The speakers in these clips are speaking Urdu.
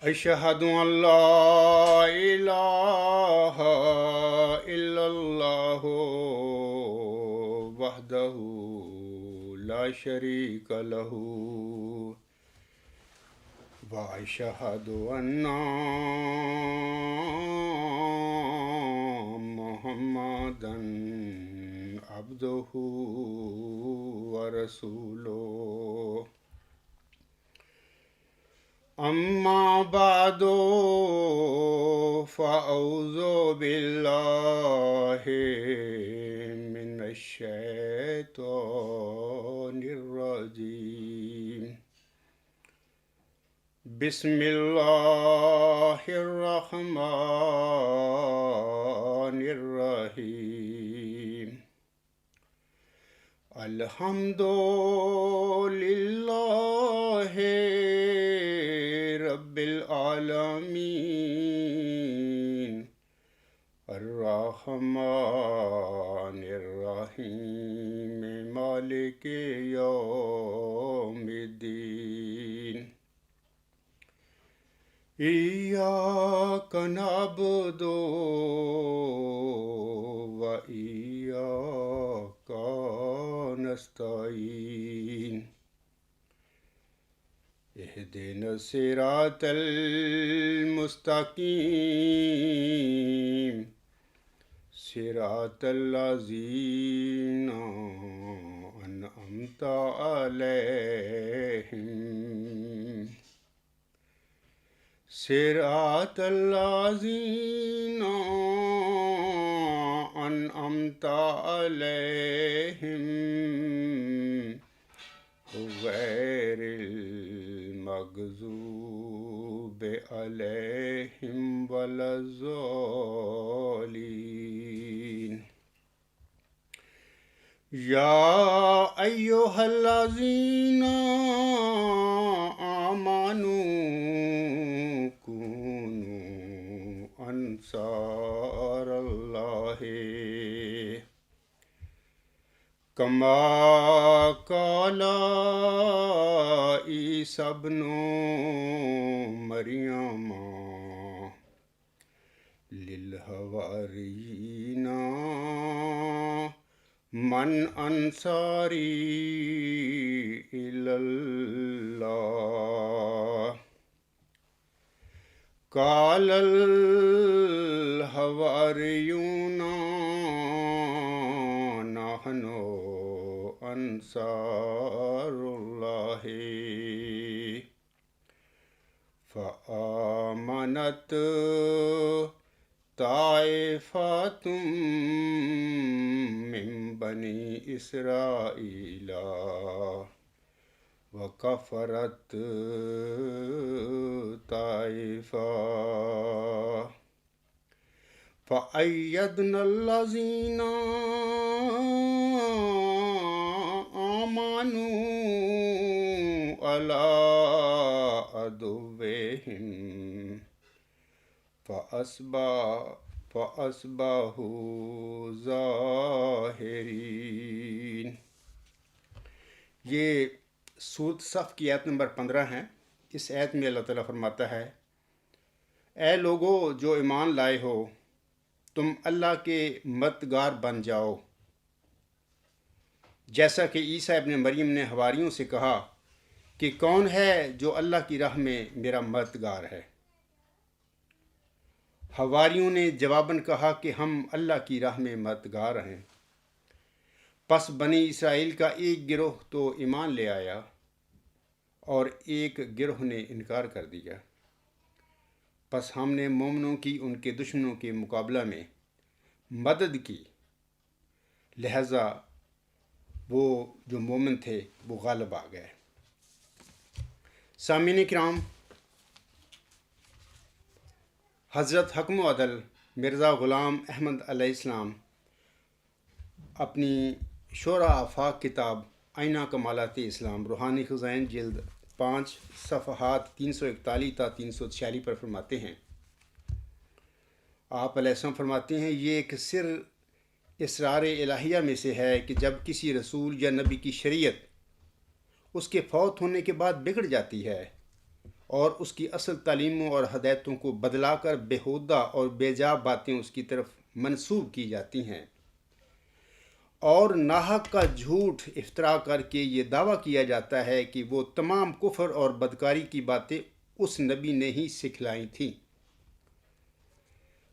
أشهد أن لا إله إلا الله وحده لا شريك له وأشهد أن محمدا عبده ورسوله أما بعد فأعوذ بالله من الشيطان الرجيم بسم الله الرحمن الرحيم الحمد لله رب العالمين الرحمن الرحيم مالك يوم الدين إياك نعبد وإياك نستعين اهدنا الصراط المستقيم صراط الذين أنعمت عليهم صراط الذين أنعمت عليهم غير المغضوب عليهم ولا الضالين يا أيها الذين آمنوا كونوا أنصار الله كما قال عيسى ابن مريم للحواريين من أنصاري إلى الله قال الحواريون نحن أنصار الله فآمنت طائفة من بني إسرائيل وكفرت طائفة فأيدنا الذين آمنوا على عدوهم فأصبحوا ظاہرین۔ یہ سورۃ صف کی آیت نمبر 15 ہے۔ اس آیت میں اللہ تعالیٰ فرماتا ہے، اے لوگو جو ایمان لائے ہو، تم اللہ کے مددگار بن جاؤ، جیسا کہ عیسیٰ ابن مریم نے حواریوں سے کہا کہ کون ہے جو اللہ کی راہ میں میرا مددگار ہے؟ حواریوں نے جواباً کہا کہ ہم اللہ کی راہ میں مددگار ہیں۔ پس بنی اسرائیل کا ایک گروہ تو ایمان لے آیا اور ایک گروہ نے انکار کر دیا۔ پس ہم نے مومنوں کی ان کے دشمنوں کے مقابلہ میں مدد کی، لہذا وہ جو مومن تھے وہ غالب آ گئے۔ سامعین کرام، حضرت حکم و عدل مرزا غلام احمد علیہ السلام اپنی شعراء آفاق کتاب آئینہ کمالات اسلام روحانی خزائن جلد 5 صفحات 341 تا 346 پر فرماتے ہیں، آپ علیہ السلام فرماتے ہیں، یہ ایک سر اسرار الہیہ میں سے ہے کہ جب کسی رسول یا نبی کی شریعت اس کے فوت ہونے کے بعد بگڑ جاتی ہے اور اس کی اصل تعلیموں اور ہدایتوں کو بدلا کر بیہودہ اور بے جا باتیں اس کی طرف منسوب کی جاتی ہیں، اور ناحق کا جھوٹ افترا کر کے یہ دعویٰ کیا جاتا ہے کہ وہ تمام کفر اور بدکاری کی باتیں اس نبی نے ہی سکھلائی تھیں،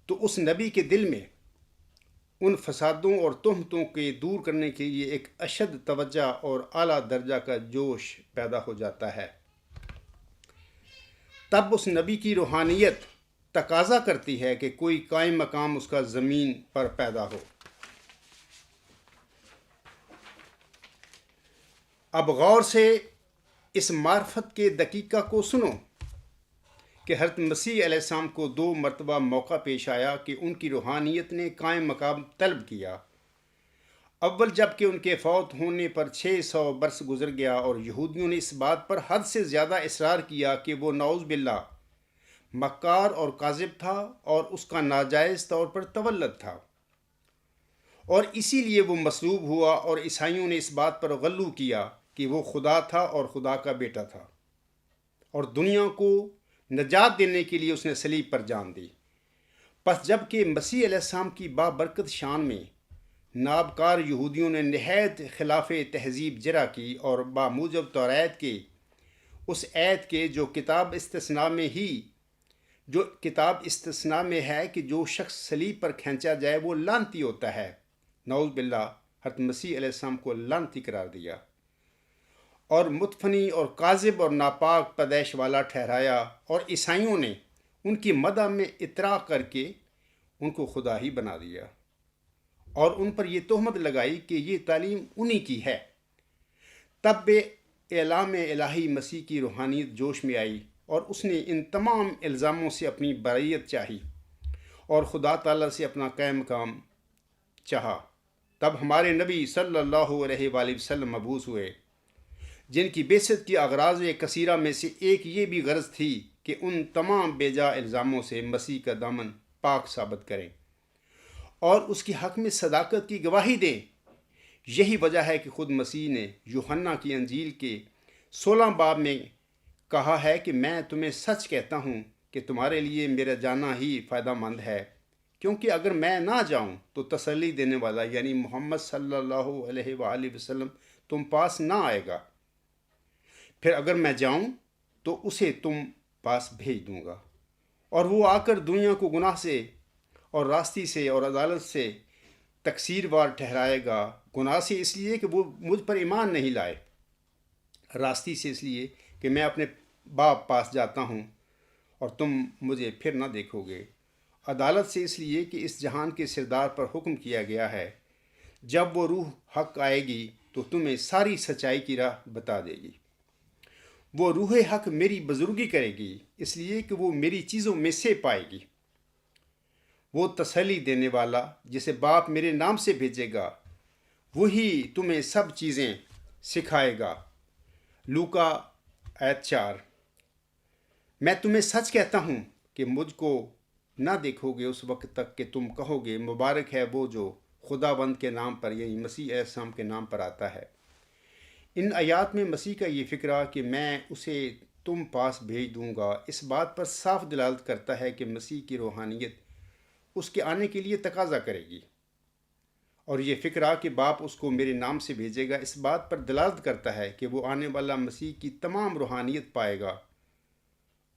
تو اس نبی کے دل میں ان فسادوں اور تہمتوں کے دور کرنے کے لیے ایک اشد توجہ اور اعلیٰ درجہ کا جوش پیدا ہو جاتا ہے۔ تب اس نبی کی روحانیت تقاضا کرتی ہے کہ کوئی قائم مقام اس کا زمین پر پیدا ہو۔ اب غور سے اس معرفت کے دقیقہ کو سنو کہ حضرت مسیح علیہ السلام کو 2 مرتبہ موقع پیش آیا کہ ان کی روحانیت نے قائم مقام طلب کیا۔ اول جب کہ ان کے فوت ہونے پر 600 برس گزر گیا اور یہودیوں نے اس بات پر حد سے زیادہ اصرار کیا کہ وہ نعوذ باللہ مکار اور کاذب تھا اور اس کا ناجائز طور پر تولد تھا، اور اسی لیے وہ مصلوب ہوا، اور عیسائیوں نے اس بات پر غلو کیا کہ وہ خدا تھا اور خدا کا بیٹا تھا، اور دنیا کو نجات دینے کے لیے اس نے صلیب پر جان دی۔ پس جب کہ مسیح علیہ السلام کی بابرکت شان میں نابکار یہودیوں نے نہایت خلاف تہذیب جرا کی، اور باموجب توریت کے اس عہد کے جو کتاب استثناء میں ہے کہ جو شخص صلیب پر کھینچا جائے وہ لعنتی ہوتا ہے، نعوذ باللہ حضرت مسیح علیہ السلام کو لعنتی قرار دیا اور متفنی اور کاذب اور ناپاک پیدائش والا ٹھہرایا، اور عیسائیوں نے ان کی مدح میں اطراء کر کے ان کو خدا ہی بنا دیا، اور ان پر یہ تہمت لگائی کہ یہ تعلیم انہی کی ہے۔ تب بے اعلام الہی مسیح کی روحانیت جوش میں آئی، اور اس نے ان تمام الزاموں سے اپنی بریت چاہی اور خدا تعالیٰ سے اپنا قائم مقام چاہا۔ تب ہمارے نبی صلی اللہ علیہ وآلہ وسلم مبعوث ہوئے، جن کی بعثت کی اغراض کثیرہ میں سے ایک یہ بھی غرض تھی کہ ان تمام بے جا الزاموں سے مسیح کا دامن پاک ثابت کریں اور اس کی حق میں صداقت کی گواہی دیں۔ یہی وجہ ہے کہ خود مسیح نے یوحنا کی انجیل کے 16 باب میں کہا ہے کہ میں تمہیں سچ کہتا ہوں کہ تمہارے لیے میرا جانا ہی فائدہ مند ہے، کیونکہ اگر میں نہ جاؤں تو تسلی دینے والا یعنی محمد صلی اللہ علیہ وآلہ وسلم تم پاس نہ آئے گا، پھر اگر میں جاؤں تو اسے تم پاس بھیج دوں گا، اور وہ آ کر دنیا کو گناہ سے اور راستی سے اور عدالت سے تقصیر وار ٹھہرائے گا۔ گناہ سے اس لیے کہ وہ مجھ پر ایمان نہیں لائے، راستی سے اس لیے کہ میں اپنے باپ پاس جاتا ہوں اور تم مجھے پھر نہ دیکھو گے، عدالت سے اس لیے کہ اس جہان کے سردار پر حکم کیا گیا ہے جب وہ روح حق آئے گی تو تمہیں ساری سچائی کی راہ بتا دے گی۔ وہ روح حق میری بزرگی کرے گی، اس لیے کہ وہ میری چیزوں میں سے پائے گی۔ وہ تسلی دینے والا جسے باپ میرے نام سے بھیجے گا وہی تمہیں سب چیزیں سکھائے گا۔ لوکا آیت 4۔ میں تمہیں سچ کہتا ہوں کہ مجھ کو نہ دیکھو گے اس وقت تک کہ تم کہو گے مبارک ہے وہ جو خداوند کے نام پر یعنی مسیح علیہ السلام کے نام پر آتا ہے۔ ان آیات میں مسیح کا یہ فکرہ کہ میں اسے تم پاس بھیج دوں گا اس بات پر صاف دلالت کرتا ہے کہ مسیح کی روحانیت اس کے آنے کے لیے تقاضا کرے گی، اور یہ فکرہ کہ باپ اس کو میرے نام سے بھیجے گا اس بات پر دلالت کرتا ہے کہ وہ آنے والا مسیح کی تمام روحانیت پائے گا،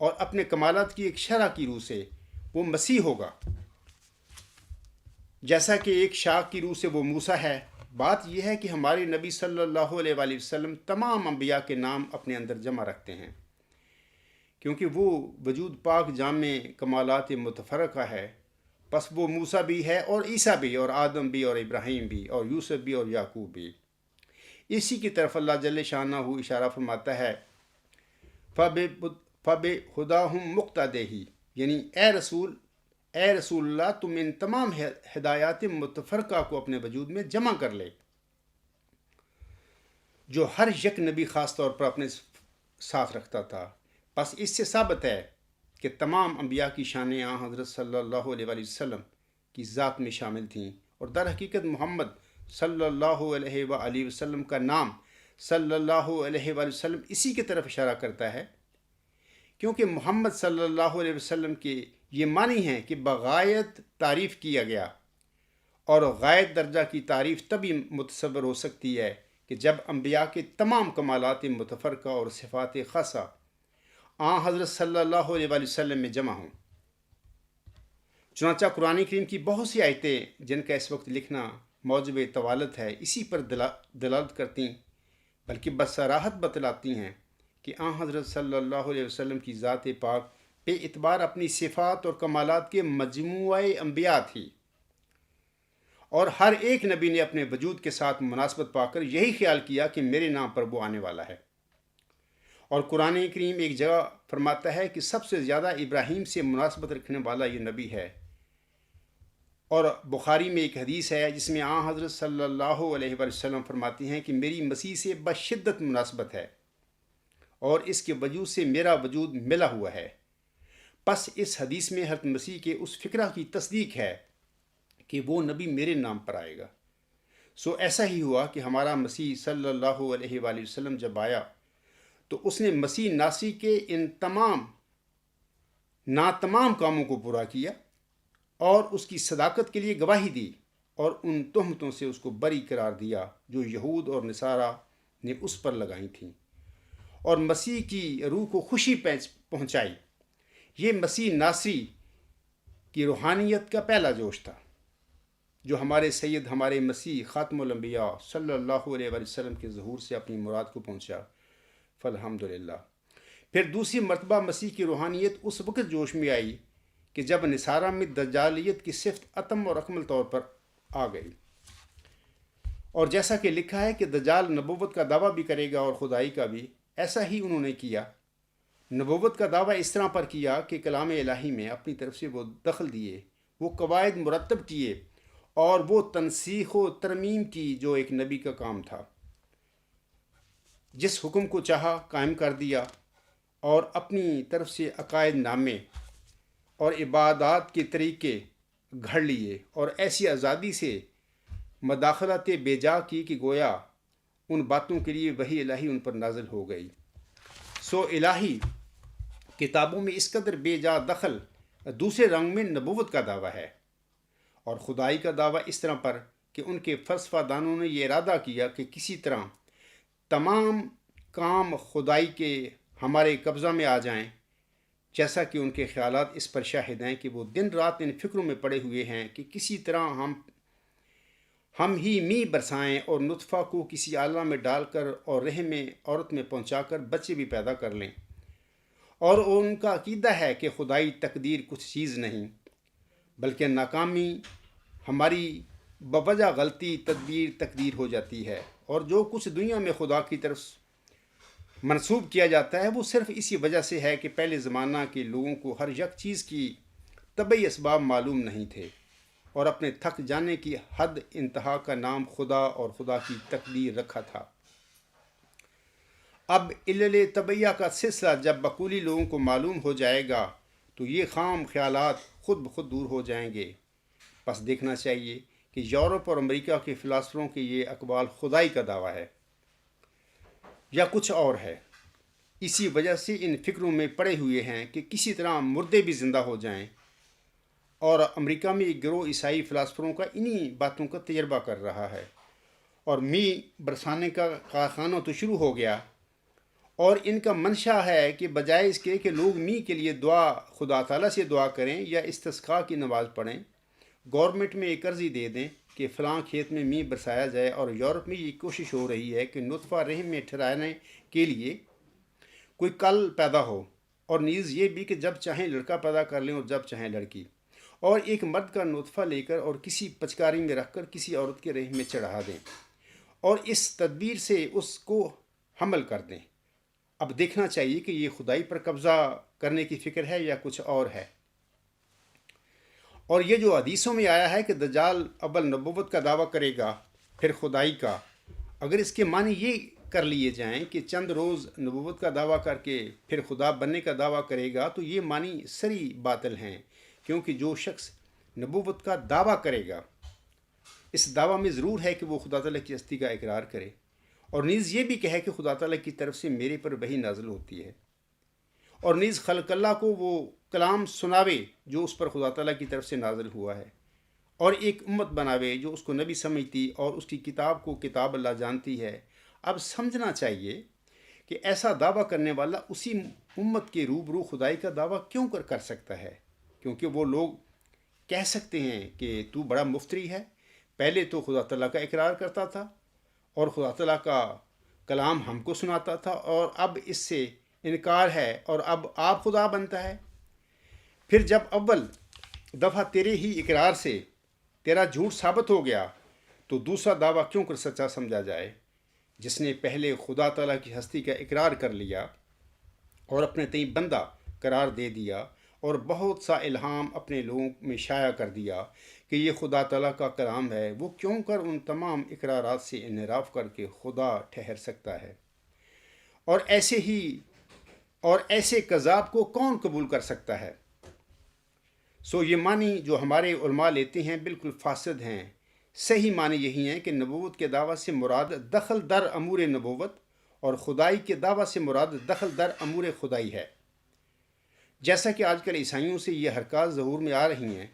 اور اپنے کمالات کی ایک شرح کی روح سے وہ مسیح ہوگا، جیسا کہ ایک شاخ کی روح سے وہ موسیٰ ہے۔ بات یہ ہے کہ ہمارے نبی صلی اللہ علیہ وآلہ وسلم تمام انبیاء کے نام اپنے اندر جمع رکھتے ہیں، کیونکہ وہ وجود پاک جامع کمالات متفرقہ ہے۔ پس وہ موسیٰ بھی ہے اور عیسیٰ بھی اور آدم بھی اور ابراہیم بھی اور یوسف بھی اور یعقوب بھی۔ اسی کی طرف اللہ جل شانہ اشارہ فرماتا ہے، فَبِهُدَاهُمْ مُقْتَدِهِ، یعنی اے رسول اللہ تم ان تمام ہدایات متفرقہ کو اپنے وجود میں جمع کر لے، جو ہر یک نبی خاص طور پر اپنے ساتھ رکھتا تھا۔ پس اس سے ثابت ہے کہ تمام انبیاء کی شانیں حضرت صلی اللہ علیہ وآلہ وسلم کی ذات میں شامل تھیں، اور در حقیقت محمد صلی اللہ علیہ وآلہ وسلم کا نام صلی اللہ علیہ وآلہ وسلم اسی کی طرف اشارہ کرتا ہے کیونکہ محمد صلی اللہ علیہ وسلم کے یہ معنی ہیں کہ بغایت تعریف کیا گیا، اور غایت درجہ کی تعریف تبھی متصور ہو سکتی ہے کہ جب انبیاء کے تمام کمالات متفرقہ اور صفات خاصہ حضرت صلی اللہ علیہ وسلم میں جمع ہوں۔ چنانچہ قرآن کریم کی بہت سی آیتیں جن کا اس وقت لکھنا موجب طوالت ہے اسی پر دلالت کرتی، بلکہ بصراحت بتلاتی ہیں کہ حضرت صلی اللہ علیہ وسلم کی ذات پاک بے اعتبار اپنی صفات اور کمالات کے مجموعہ انبیاء تھی، اور ہر ایک نبی نے اپنے وجود کے ساتھ مناسبت پا کر یہی خیال کیا کہ میرے نام پر وہ آنے والا ہے۔ اور قرآن کریم ایک جگہ فرماتا ہے کہ سب سے زیادہ ابراہیم سے مناسبت رکھنے والا یہ نبی ہے، اور بخاری میں ایک حدیث ہے جس میں حضرت صلی اللہ علیہ وسلم فرماتی ہیں کہ میری مسیح سے بشدت مناسبت ہے، اور اس کے وجود سے میرا وجود ملا ہوا ہے۔ پس اس حدیث میں حضرت مسیح کے اس فکرہ کی تصدیق ہے کہ وہ نبی میرے نام پر آئے گا۔ سو ایسا ہی ہوا کہ ہمارا مسیح صلی اللہ علیہ وآلہ وسلم جب آیا تو اس نے مسیح ناسی کے ان تمام کاموں کو پورا کیا اور اس کی صداقت کے لیے گواہی دی، اور ان تہمتوں سے اس کو بری قرار دیا جو یہود اور نصارہ نے اس پر لگائی تھیں، اور مسیح کی روح کو خوشی پہنچائی۔ یہ مسیح ناصری کی روحانیت کا پہلا جوش تھا جو ہمارے سید ہمارے مسیح خاتم الانبیاء صلی اللہ علیہ وسلم کے ظہور سے اپنی مراد کو پہنچا، فالحمدللہ۔ پھر دوسری مرتبہ مسیح کی روحانیت اس وقت جوش میں آئی کہ جب نصارہ میں دجالیت کی صفت اتم اور اکمل طور پر آ گئی، اور جیسا کہ لکھا ہے کہ دجال نبوت کا دعویٰ بھی کرے گا اور خدائی کا بھی، ایسا ہی انہوں نے کیا۔ نبوت کا دعویٰ اس طرح پر کیا کہ کلام الہی میں اپنی طرف سے وہ دخل دیے، وہ قواعد مرتب کیے، اور وہ تنسیخ و ترمیم کی جو ایک نبی کا کام تھا۔ جس حکم کو چاہا قائم کر دیا، اور اپنی طرف سے عقائد نامے اور عبادات کے طریقے گھڑ لیے، اور ایسی آزادی سے مداخلت بے جا کی کہ گویا ان باتوں کے لیے وحی الہی ان پر نازل ہو گئی۔ سو الہی کتابوں میں اس قدر بے جا دخل دوسرے رنگ میں نبوت کا دعویٰ ہے، اور خدائی کا دعویٰ اس طرح پر کہ ان کے فلسفہ دانوں نے یہ ارادہ کیا کہ کسی طرح تمام کام خدائی کے ہمارے قبضہ میں آ جائیں، جیسا کہ ان کے خیالات اس پر شاہد ہیں کہ وہ دن رات ان فکروں میں پڑے ہوئے ہیں کہ کسی طرح ہم ہی می برسائیں اور نطفہ کو کسی آلہ میں ڈال کر اور رحم میں عورت میں پہنچا کر بچے بھی پیدا کر لیں، اور ان کا عقیدہ ہے کہ خدائی تقدیر کچھ چیز نہیں بلکہ ناکامی ہماری بوجہ غلطی تدبیر تقدیر ہو جاتی ہے، اور جو کچھ دنیا میں خدا کی طرف منسوب کیا جاتا ہے وہ صرف اسی وجہ سے ہے کہ پہلے زمانہ کے لوگوں کو ہر یک چیز کی طبعی اسباب معلوم نہیں تھے، اور اپنے تھک جانے کی حد انتہا کا نام خدا اور خدا کی تقدیر رکھا تھا۔ اب علل طبعیہ کا سلسلہ جب بقولی لوگوں کو معلوم ہو جائے گا تو یہ خام خیالات خود بخود دور ہو جائیں گے۔ بس دیکھنا چاہیے کہ یورپ اور امریکہ کے فلاسفروں کے یہ اقوال خدائی کا دعویٰ ہے یا کچھ اور ہے۔ اسی وجہ سے ان فکروں میں پڑے ہوئے ہیں کہ کسی طرح مردے بھی زندہ ہو جائیں، اور امریکہ میں ایک گروہ عیسائی فلاسفروں کا انہی باتوں کا تجربہ کر رہا ہے، اور می برسانے کا کارخانہ تو شروع ہو گیا، اور ان کا منشا ہے کہ بجائے اس کے کہ لوگ می کے لیے خدا تعالیٰ سے دعا کریں یا استسقاء کی نماز پڑھیں، گورنمنٹ میں ایک عرضی دے دیں کہ فلاں کھیت میں می برسایا جائے، اور یورپ میں یہ کوشش ہو رہی ہے کہ نطفہ رحم میں ٹھہرانے کے لیے کوئی کل پیدا ہو، اور نیز یہ بھی کہ جب چاہیں لڑکا پیدا کر لیں اور جب چاہیں لڑکی، اور ایک مرد کا نطفہ لے کر اور کسی پچکاری میں رکھ کر کسی عورت کے رحم میں چڑھا دیں، اور اس تدبیر سے اس کو حمل کر دیں۔ اب دیکھنا چاہیے کہ یہ خدائی پر قبضہ کرنے کی فکر ہے یا کچھ اور ہے۔ اور یہ جو حدیثوں میں آیا ہے کہ دجال اول نبوت کا دعویٰ کرے گا پھر خدائی کا، اگر اس کے معنی یہ کر لیے جائیں کہ چند روز نبوت کا دعویٰ کر کے پھر خدا بننے کا دعویٰ کرے گا تو یہ معنی سری باطل ہیں، کیونکہ جو شخص نبوت کا دعویٰ کرے گا اس دعویٰ میں ضرور ہے کہ وہ خدا تعالیٰ کی ہستی کا اقرار کرے، اور نیز یہ بھی کہے کہ خدا تعالیٰ کی طرف سے میرے پر وحی نازل ہوتی ہے، اور نیز خلق اللہ کو وہ کلام سناوے جو اس پر خدا تعالیٰ کی طرف سے نازل ہوا ہے، اور ایک امت بناوے جو اس کو نبی سمجھتی اور اس کی کتاب کو کتاب اللہ جانتی ہے۔ اب سمجھنا چاہیے کہ ایسا دعویٰ کرنے والا اسی امت کے روبرو خدائی کا دعویٰ کیوں کر سکتا ہے؟ کیونکہ وہ لوگ کہہ سکتے ہیں کہ تو بڑا مفتری ہے، پہلے تو خدا تعالیٰ کا اقرار کرتا تھا اور خدا تعالیٰ کا کلام ہم کو سناتا تھا، اور اب اس سے انکار ہے اور اب آپ خدا بنتا ہے۔ پھر جب اول دفعہ تیرے ہی اقرار سے تیرا جھوٹ ثابت ہو گیا تو دوسرا دعویٰ کیوں کر سچا سمجھا جائے؟ جس نے پہلے خدا تعالیٰ کی ہستی کا اقرار کر لیا اور اپنے تئیں بندہ قرار دے دیا اور بہت سا الہام اپنے لوگوں میں شائع کر دیا کہ یہ خدا تعالیٰ کا کلام ہے، وہ کیوں کر ان تمام اقرارات سے انحراف کر کے خدا ٹھہر سکتا ہے؟ اور ایسے کذاب کو کون قبول کر سکتا ہے؟ یہ معنی جو ہمارے علماء لیتے ہیں بالکل فاسد ہیں۔ صحیح معنی یہی ہیں کہ نبوت کے دعویٰ سے مراد دخل در امور نبوت اور خدائی کے دعویٰ سے مراد دخل در امور خدائی ہے۔ جیسا کہ آج کل عیسائیوں سے یہ حرکات ظہور میں آ رہی ہیں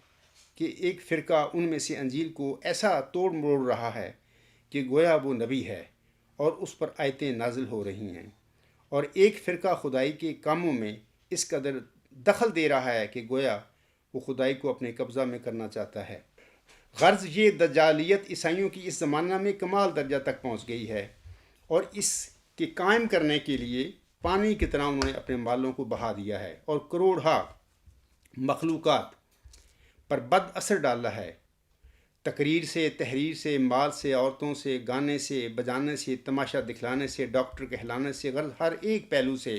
کہ ایک فرقہ ان میں سے انجیل کو ایسا توڑ مروڑ رہا ہے کہ گویا وہ نبی ہے اور اس پر آیتیں نازل ہو رہی ہیں، اور ایک فرقہ خدائی کے کاموں میں اس قدر دخل دے رہا ہے کہ گویا وہ خدائی کو اپنے قبضہ میں کرنا چاہتا ہے۔ غرض یہ دجالیت عیسائیوں کی اس زمانہ میں کمال درجہ تک پہنچ گئی ہے، اور اس کے قائم کرنے کے لیے پانی کی طرح انہوں نے اپنے مالوں کو بہا دیا ہے اور کروڑہا مخلوقات پر بد اثر ڈالا ہے۔ تقریر سے، تحریر سے، مال سے، عورتوں سے، گانے سے، بجانے سے، تماشا دکھلانے سے، ڈاکٹر کہلانے سے، غرض ہر ایک پہلو سے،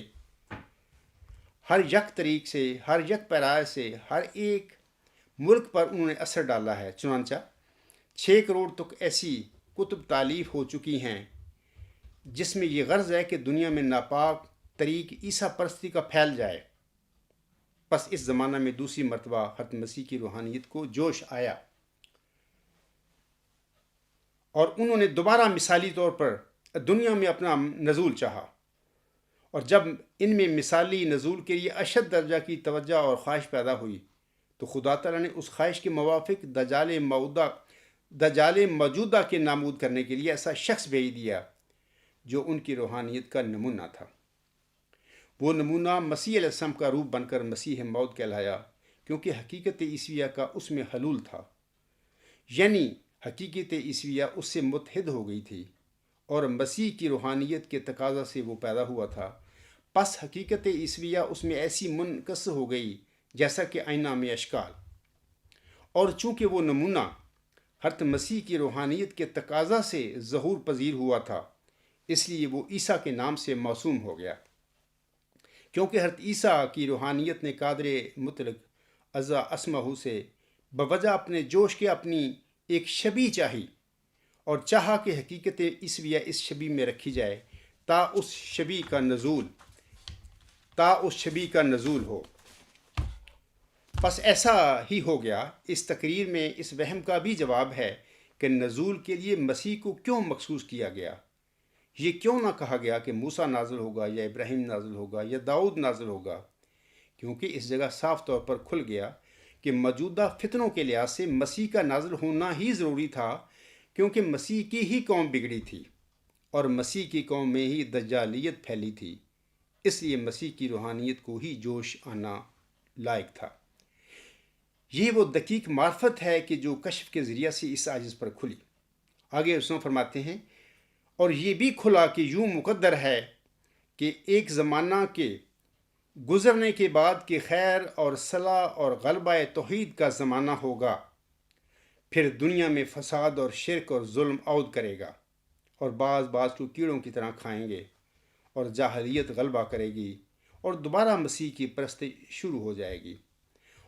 ہر یک طریق سے، ہر یک پیرائے سے، ہر ایک ملک پر انہوں نے اثر ڈالا ہے۔ چنانچہ 6 کروڑ تک ایسی کتب تالیف ہو چکی ہیں جس میں یہ غرض ہے کہ دنیا میں ناپاک طریق عیسیٰ پرستی کا پھیل جائے۔ پس اس زمانہ میں دوسری مرتبہ حضرت مسیح کی روحانیت کو جوش آیا اور انہوں نے دوبارہ مثالی طور پر دنیا میں اپنا نزول چاہا، اور جب ان میں مثالی نزول کے لیے اشد درجہ کی توجہ اور خواہش پیدا ہوئی تو خدا تعالیٰ نے اس خواہش کے موافق دجال موجودہ کے نامود کرنے کے لیے ایسا شخص بھیج دیا جو ان کی روحانیت کا نمونہ تھا۔ وہ نمونہ مسیح علیہ السلام کا روپ بن کر مسیح موعود کہلایا، کیونکہ حقیقت عیسویہ کا اس میں حلول تھا، یعنی حقیقت عیسویہ اس سے متحد ہو گئی تھی اور مسیح کی روحانیت کے تقاضا سے وہ پیدا ہوا تھا۔ پس حقیقت عیسویہ اس میں ایسی منعکس ہو گئی جیسا کہ آئینہ میں اشکال، اور چونکہ وہ نمونہ حضرت مسیح کی روحانیت کے تقاضا سے ظہور پذیر ہوا تھا، اس لیے وہ عیسیٰ کے نام سے موسوم ہو گیا، کیونکہ حضرت عیسیٰ کی روحانیت نے قادر مطلق عزا اسمہ سے بوجہ اپنے جوش کے اپنی ایک شبیہ چاہی اور چاہا کہ حقیقت عیسویہ اس شبیہ میں رکھی جائے تا اس شبیہ کا نزول ہو۔ پس ایسا ہی ہو گیا۔ اس تقریر میں اس وہم کا بھی جواب ہے کہ نزول کے لیے مسیح کو کیوں مخصوص کیا گیا۔ یہ کیوں نہ کہا گیا کہ موسیٰ نازل ہوگا یا ابراہیم نازل ہوگا یا داؤد نازل ہوگا، کیونکہ اس جگہ صاف طور پر کھل گیا کہ موجودہ فتنوں کے لحاظ سے مسیح کا نازل ہونا ہی ضروری تھا، کیونکہ مسیح کی ہی قوم بگڑی تھی اور مسیح کی قوم میں ہی دجالیت پھیلی تھی، اس لیے مسیح کی روحانیت کو ہی جوش آنا لائق تھا۔ یہ وہ دقیق معرفت ہے کہ جو کشف کے ذریعہ سے اس عاجز پر کھلی۔ آگے رسول فرماتے ہیں، اور یہ بھی کھلا کہ یوں مقدر ہے کہ ایک زمانہ کے گزرنے کے بعد کہ خیر اور صلاح اور غلبہ توحید کا زمانہ ہوگا، پھر دنیا میں فساد اور شرک اور ظلم عود کرے گا، اور بعض کو کیڑوں کی طرح کھائیں گے، اور جاہلیت غلبہ کرے گی، اور دوبارہ مسیح کی پرستی شروع ہو جائے گی،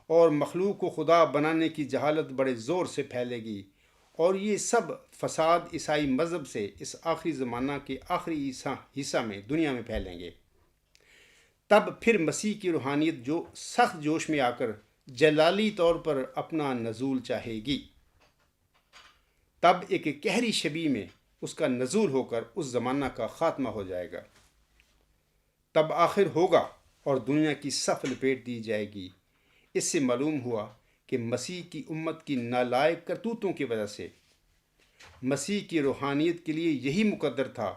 اور مخلوق کو خدا بنانے کی جہالت بڑے زور سے پھیلے گی، اور یہ سب فساد عیسائی مذہب سے اس آخری زمانہ کے آخری حصہ میں دنیا میں پھیلیں گے۔ تب پھر مسیح کی روحانیت جو سخت جوش میں آ کر جلالی طور پر اپنا نزول چاہے گی، تب ایک قہری شبیہ میں اس کا نزول ہو کر اس زمانہ کا خاتمہ ہو جائے گا۔ تب آخر ہوگا اور دنیا کی صف لپیٹ دی جائے گی۔ اس سے معلوم ہوا کہ مسیح کی امت کی نالائق کرتوتوں کی وجہ سے مسیح کی روحانیت کے لیے یہی مقدر تھا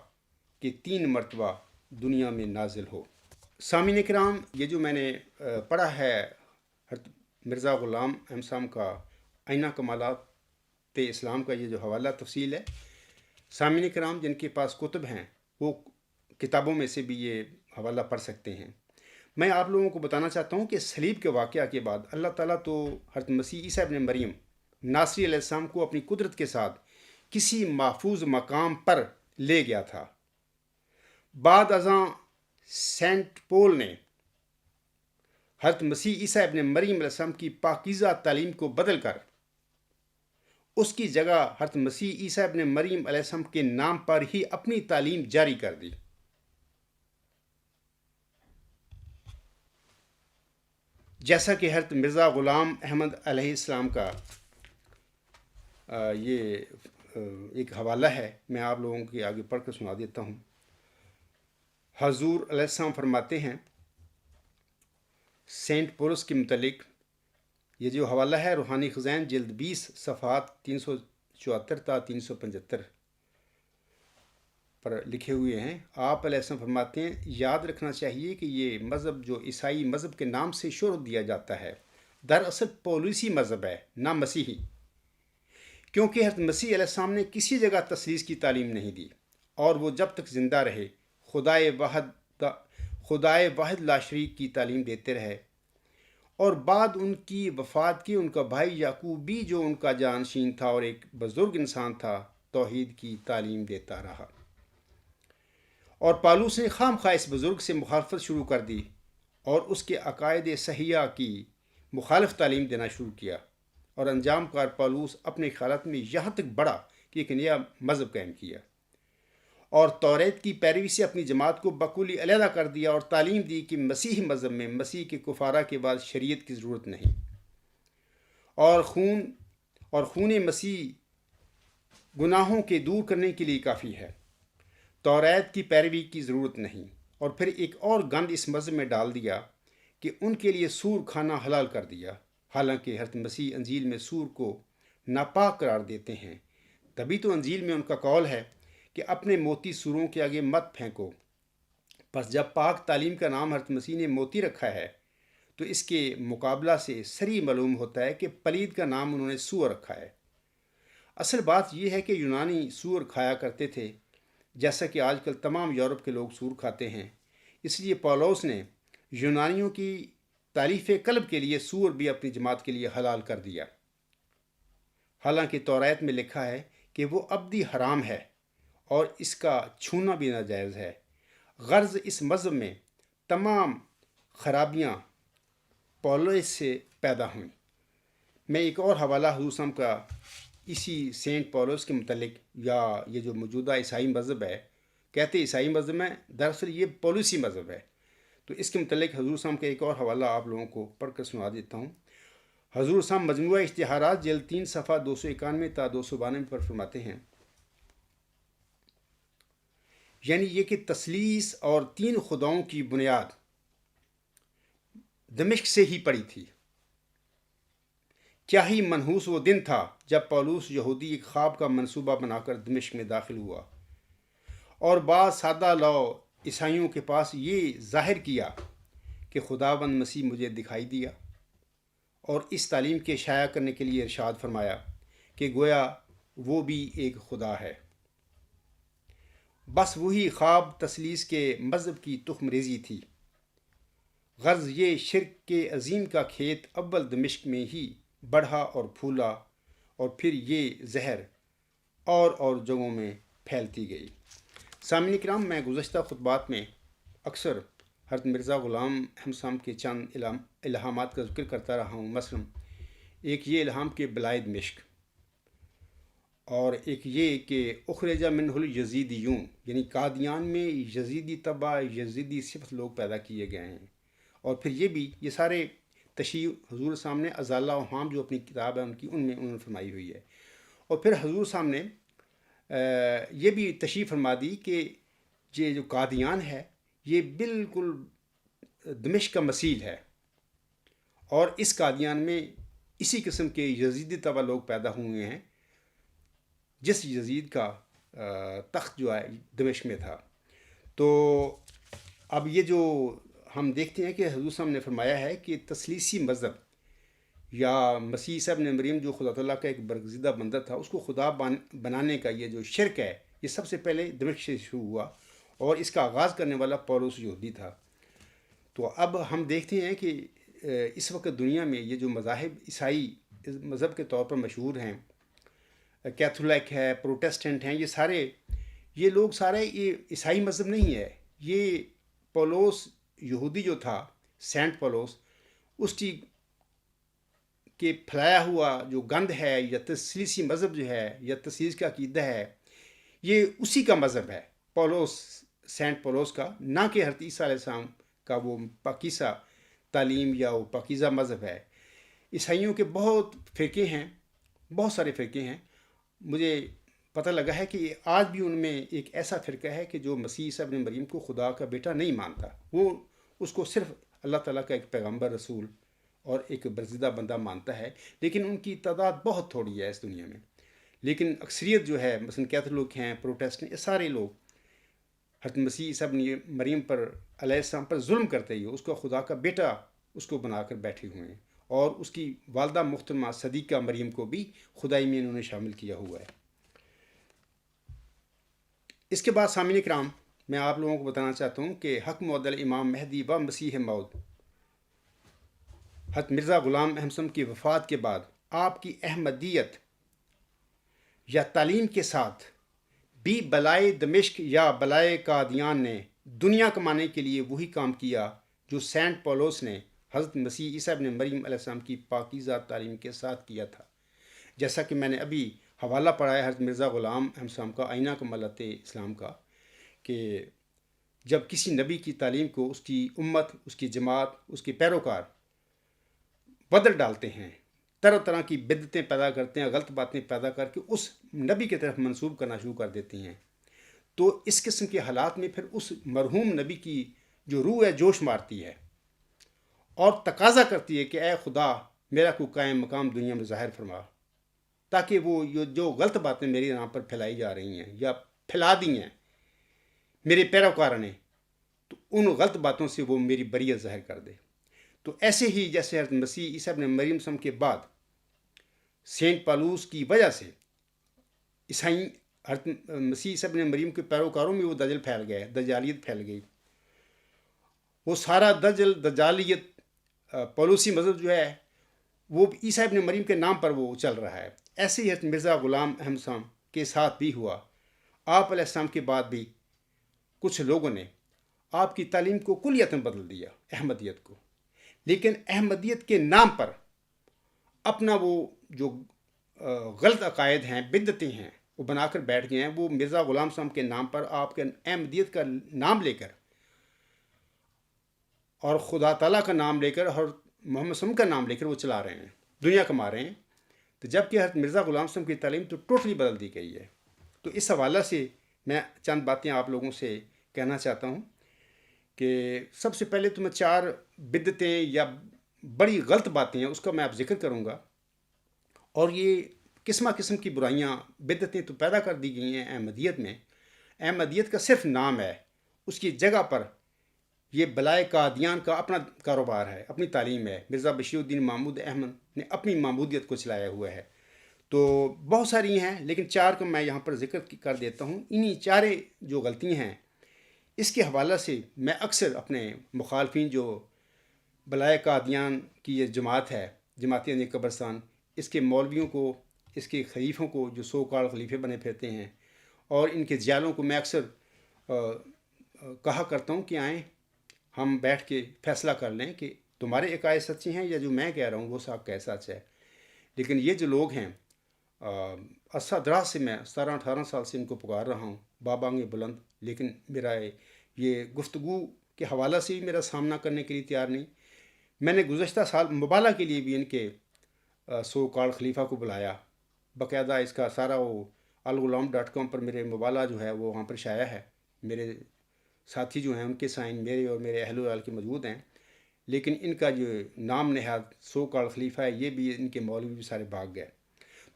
کہ 3 مرتبہ دنیا میں نازل ہو۔ سامعین کرام، یہ جو میں نے پڑھا ہے حضرت مرزا غلام احمد صاحب کا آئینہ کمالات اسلام کا یہ جو حوالہ تفصیل ہے، سامعین کرام جن کے پاس کتب ہیں وہ کتابوں میں سے بھی یہ حوالہ پڑھ سکتے ہیں۔ میں آپ لوگوں کو بتانا چاہتا ہوں کہ صلیب کے واقعہ کے بعد اللہ تعالیٰ تو حضرت مسیح عیسیٰ ابن مریم ناصری علیہ السلام کو اپنی قدرت کے ساتھ کسی محفوظ مقام پر لے گیا تھا۔ بعد ازاں سینٹ پول نے حضرت مسیح عیسیٰ ابن مریم علیہ السلام کی پاکیزہ تعلیم کو بدل کر اس کی جگہ حضرت مسیح عیسیٰ ابن مریم علیہ السلام کے نام پر ہی اپنی تعلیم جاری کر دی۔ جیسا کہ حضرت مرزا غلام احمد علیہ السلام کا یہ ایک حوالہ ہے، میں آپ لوگوں کے آگے پڑھ کر سنا دیتا ہوں۔ حضور علیہ السلام فرماتے ہیں سینٹ پولس کے متعلق، یہ جو حوالہ ہے روحانی خزائن جلد 20 صفحات 374 تا 375 پر لکھے ہوئے ہیں۔ آپ علیہ السلام فرماتے ہیں یاد رکھنا چاہیے کہ یہ مذہب جو عیسائی مذہب کے نام سے شہرت دیا جاتا ہے دراصل پولوسی مذہب ہے، نہ مسیحی، کیونکہ حضرت مسیح علیہ السلام نے کسی جگہ تثلیث کی تعلیم نہیں دی، اور وہ جب تک زندہ رہے خدائے واحد لا شریک کی تعلیم دیتے رہے، اور بعد ان کی وفات کے ان کا بھائی یعقوب بھی جو ان کا جانشین تھا اور ایک بزرگ انسان تھا توحید کی تعلیم دیتا رہا، اور پالوس نے خام خواہ اس بزرگ سے مخالفت شروع کر دی اور اس کے عقائد صحیحہ کی مخالف تعلیم دینا شروع کیا، اور انجام کار پالوس اپنے خیالات میں یہاں تک بڑھا کہ ایک نیا مذہب قائم کیا اور توریت کی پیروی سے اپنی جماعت کو بکلی علیحدہ کر دیا اور تعلیم دی کہ مسیحی مذہب میں مسیح کے کفارہ کے بعد شریعت کی ضرورت نہیں، اور خون مسیح گناہوں کے دور کرنے کے لیے کافی ہے، توریت کی پیروی کی ضرورت نہیں۔ اور پھر ایک اور گند اس مذہب میں ڈال دیا کہ ان کے لیے سور کھانا حلال کر دیا، حالانکہ حضرت مسیح انجیل میں سور کو ناپاک قرار دیتے ہیں۔ تبھی تو انجیل میں ان کا قول ہے کہ اپنے موتی سوروں کے آگے مت پھینکو۔ پس جب پاک تعلیم کا نام حضرت مسیح نے موتی رکھا ہے تو اس کے مقابلہ سے صریح معلوم ہوتا ہے کہ پلید کا نام انہوں نے سور رکھا ہے۔ اصل بات یہ ہے کہ یونانی سور کھایا کرتے تھے جیسا کہ آج کل تمام یورپ کے لوگ سور کھاتے ہیں، اس لیے پولس نے یونانیوں کی تالیف قلب کے لیے سور بھی اپنی جماعت کے لیے حلال کر دیا، حالانکہ توریت میں لکھا ہے کہ وہ ابدی حرام ہے اور اس کا چھونا بھی ناجائز ہے۔ غرض اس مذہب میں تمام خرابیاں پولس سے پیدا ہوئیں۔ میں ایک اور حوالہ حضور صاحب کا اسی سینٹ پولس کے متعلق، یا یہ جو موجودہ عیسائی مذہب ہے، کہتے عیسائی مذہب میں دراصل یہ پولوسی مذہب ہے، تو اس کے متعلق حضور صاحب کا ایک اور حوالہ آپ لوگوں کو پڑھ کر سنا دیتا ہوں۔ حضور صاحب مجموعہ اشتہارات جلد 3 صفحہ 291 تا 292 پر فرماتے ہیں، یعنی یہ کہ تثلیث اور 3 خداؤں کی بنیاد دمشق سے ہی پڑی تھی۔ کیا ہی منحوس وہ دن تھا جب پولس یہودی ایک خواب کا منصوبہ بنا کر دمشق میں داخل ہوا اور بعض سادہ لو عیسائیوں کے پاس یہ ظاہر کیا کہ خداوند مسیح مجھے دکھائی دیا، اور اس تعلیم کے شائع کرنے کے لیے ارشاد فرمایا کہ گویا وہ بھی ایک خدا ہے۔ بس وہی خواب تثلیث کے مذہب کی تخم ریزی تھی۔ غرض یہ شرک کے عظیم کا کھیت اول دمشق میں ہی بڑھا اور پھولا، اور پھر یہ زہر اور جگہوں میں پھیلتی گئی۔ سامعین کرام، میں گزشتہ خطبات میں اکثر حضرت مرزا غلام احمد صاحب کے چند الہامات کا ذکر کرتا رہا ہوں، مثلا ایک یہ الہام کہ بلائے دمشق، اور ایک یہ کہ اخرج منہ الیزیدیون، یعنی قادیان میں یزیدی طبع یزیدی صفت لوگ پیدا کیے گئے ہیں، اور پھر یہ سارے تشریح حضور صاحب نے ازالہ اوہام جو اپنی کتاب ہے ان میں انہوں نے فرمائی ہوئی ہے، اور پھر حضور صاحب نے یہ بھی تشریح فرما دی کہ یہ جو قادیان ہے یہ بالکل دمشق کا مسیل ہے، اور اس قادیان میں اسی قسم کے یزیدی طبع لوگ پیدا ہوئے ہیں جس یزید کا تخت جو ہے دمشق میں تھا۔ تو اب یہ جو ہم دیکھتے ہیں کہ حضور صلی اللہ علیہ وسلم نے فرمایا ہے کہ تثلیثی مذہب یا مسیح عیسیٰ ابن مریم جو خدا تعالیٰ کا ایک برگزیدہ بندہ تھا، اس کو خدا بنانے کا یہ جو شرک ہے، یہ سب سے پہلے دمشق سے شروع ہوا، اور اس کا آغاز کرنے والا پولس یہودی تھا۔ تو اب ہم دیکھتے ہیں کہ اس وقت دنیا میں یہ جو مذاہب عیسائی مذہب کے طور پر مشہور ہیں، کیتھولک ہے، پروٹیسٹنٹ ہیں، یہ لوگ سارے یہ عیسائی مذہب نہیں ہے۔ یہ پولس یہودی جو تھا، سینٹ پولس، اس کی کہ پھیلایا ہوا جو گند ہے یا تثلیثی مذہب جو ہے یا تثلیث کا عقیدہ ہے، یہ اسی کا مذہب ہے، سینٹ پولس کا، نہ کہ حضرت عیسیٰ علیہ السلام کا وہ پاکیزہ تعلیم یا وہ پاکیزہ مذہب ہے۔ عیسائیوں کے بہت فرقے ہیں، بہت سارے فرقے ہیں۔ مجھے پتہ لگا ہے کہ آج بھی ان میں ایک ایسا فرقہ ہے کہ جو مسیح عیسیٰ ابن مریم کو خدا کا بیٹا نہیں مانتا، وہ اس کو صرف اللہ تعالیٰ کا ایک پیغمبر، رسول اور ایک برگزیدہ بندہ مانتا ہے، لیکن ان کی تعداد بہت تھوڑی ہے اس دنیا میں۔ لیکن اکثریت جو ہے، مثلا کیتھولک ہیں، پروٹیسٹنٹ، یہ سارے لوگ حضرت مسیح عیسیٰ ابن مریم پر علیہ السلام پر ظلم کرتے ہوئے اس کو خدا کا بیٹا اس کو بنا کر بیٹھے ہوئے ہیں، اور اس کی والدہ محترمہ صدیقہ مریم کو بھی خدائی میں انہوں نے شامل کیا ہوا ہے۔ اس کے بعد سامعین کرام، میں آپ لوگوں کو بتانا چاہتا ہوں کہ حق معدل امام مہدی و مسیح موعود حضرت مرزا غلام احمد صاحب کی وفات کے بعد آپ کی احمدیت یا تعلیم کے ساتھ بھی بلائے دمشق یا بلائے قادیان نے دنیا کمانے کے لیے وہی کام کیا جو سینٹ پولس نے حضرت مسیح عیسیٰ ابن مریم علیہ السلام کی پاکیزہ تعلیم کے ساتھ کیا تھا۔ جیسا کہ میں نے ابھی حوالہ پڑھا ہے حضرت مرزا غلام احمد صاحب کا آئینہ کمالات اسلام کا، کہ جب کسی نبی کی تعلیم کو اس کی امت، اس کی جماعت، اس کے پیروکار بدل ڈالتے ہیں، طرح طرح کی بدعتیں پیدا کرتے ہیں، غلط باتیں پیدا کر کے اس نبی کی طرف منسوب کرنا شروع کر دیتے ہیں، تو اس قسم کے حالات میں پھر اس مرحوم نبی کی جو روح ہے جوش مارتی ہے اور تقاضا کرتی ہے کہ اے خدا میرا کو قائم مقام دنیا میں ظاہر فرما، تاکہ وہ جو غلط باتیں میری نام پر پھیلائی جا رہی ہیں یا پھیلا دی ہیں میرے پیروکار نے، تو ان غلط باتوں سے وہ میری بریت ظاہر کر دے۔ تو ایسے ہی جیسے حضرت مسیح عیسیٰ ابن مریم سم کے بعد سینٹ پالوس کی وجہ سے عیسائی حضرت مسیح عیسیٰ ابن مریم کے پیروکاروں میں وہ دجل پھیل گئے، دجالیت پھیل گئی، وہ سارا دجالیت پالوسی مذہب جو ہے وہ عیسیٰ ابن مریم کے نام پر وہ چل رہا ہے۔ ایسے ہی حضرت مرزا غلام احمد صاحب کے ساتھ بھی ہوا۔ آپ علیہ السلام کے بعد بھی کچھ لوگوں نے آپ کی تعلیم کو کلیتاً بدل دیا، احمدیت کو، لیکن احمدیت کے نام پر اپنا وہ جو غلط عقائد ہیں، بدعتیں ہیں، وہ بنا کر بیٹھ گئے ہیں۔ وہ مرزا غلام صاحب کے نام پر آپ کے احمدیت کا نام لے کر اور خدا تعالیٰ کا نام لے کر اور محمد صلی اللہ علیہ وسلم کا نام لے کر وہ چلا رہے ہیں، دنیا کما رہے ہیں، تو جب کہ حضرت مرزا غلام صاحب کی تعلیم تو ٹوٹلی بدل دی گئی ہے۔ تو اس حوالہ سے میں چند باتیں آپ لوگوں سے کہنا چاہتا ہوں کہ سب سے پہلے تو میں 4 بدعتیں یا بڑی غلط باتیں ہیں اس کا میں آپ ذکر کروں گا، اور یہ قسم قسم کی برائیاں، بدعتیں تو پیدا کر دی گئی ہیں احمدیت میں۔ احمدیت کا صرف نام ہے، اس کی جگہ پر یہ بلائے قادیان کا اپنا کاروبار ہے، اپنی تعلیم ہے۔ مرزا بشیر الدین محمود احمد نے اپنی معبودیت کو چلایا ہوا ہے۔ تو بہت ساری ہیں، لیکن 4 کا میں یہاں پر ذکر کر دیتا ہوں۔ انہی 4 جو غلطیاں ہیں اس کے حوالہ سے میں اکثر اپنے مخالفین جو بلائے قادیان کی یہ جماعت ہے، جماعت قبرستان، اس کے مولویوں کو، اس کے خلیفوں کو جو سو کال خلیفے بنے پھرتے ہیں، اور ان کے جیالوں کو میں اکثر کہا کرتا ہوں کہ آئیں ہم بیٹھ کے فیصلہ کر لیں کہ تمہارے عقائد سچے ہیں یا جو میں کہہ رہا ہوں وہ صاحب کا سچ ہے۔ لیکن یہ جو لوگ ہیں، عرصہ دراز سے میں 17-18 سال سے ان کو پکار رہا ہوں، بابانگ بلند، لیکن میرا یہ گفتگو کے حوالہ سے بھی میرا سامنا کرنے کے لیے تیار نہیں۔ میں نے گزشتہ سال مبالہ کے لیے بھی ان کے سو کال خلیفہ کو بلایا، باقاعدہ اس کا سارا وہ الغلام.com پر میرے مبالہ جو ہے وہ وہاں پر شائع ہے، میرے ساتھی جو ہیں ان کے سائن میرے اور میرے اہل ویال کے موجود ہیں، لیکن ان کا جو نام نہاد سو کال خلیفہ ہے یہ بھی ان کے مولوی بھی سارے بھاگ گئے۔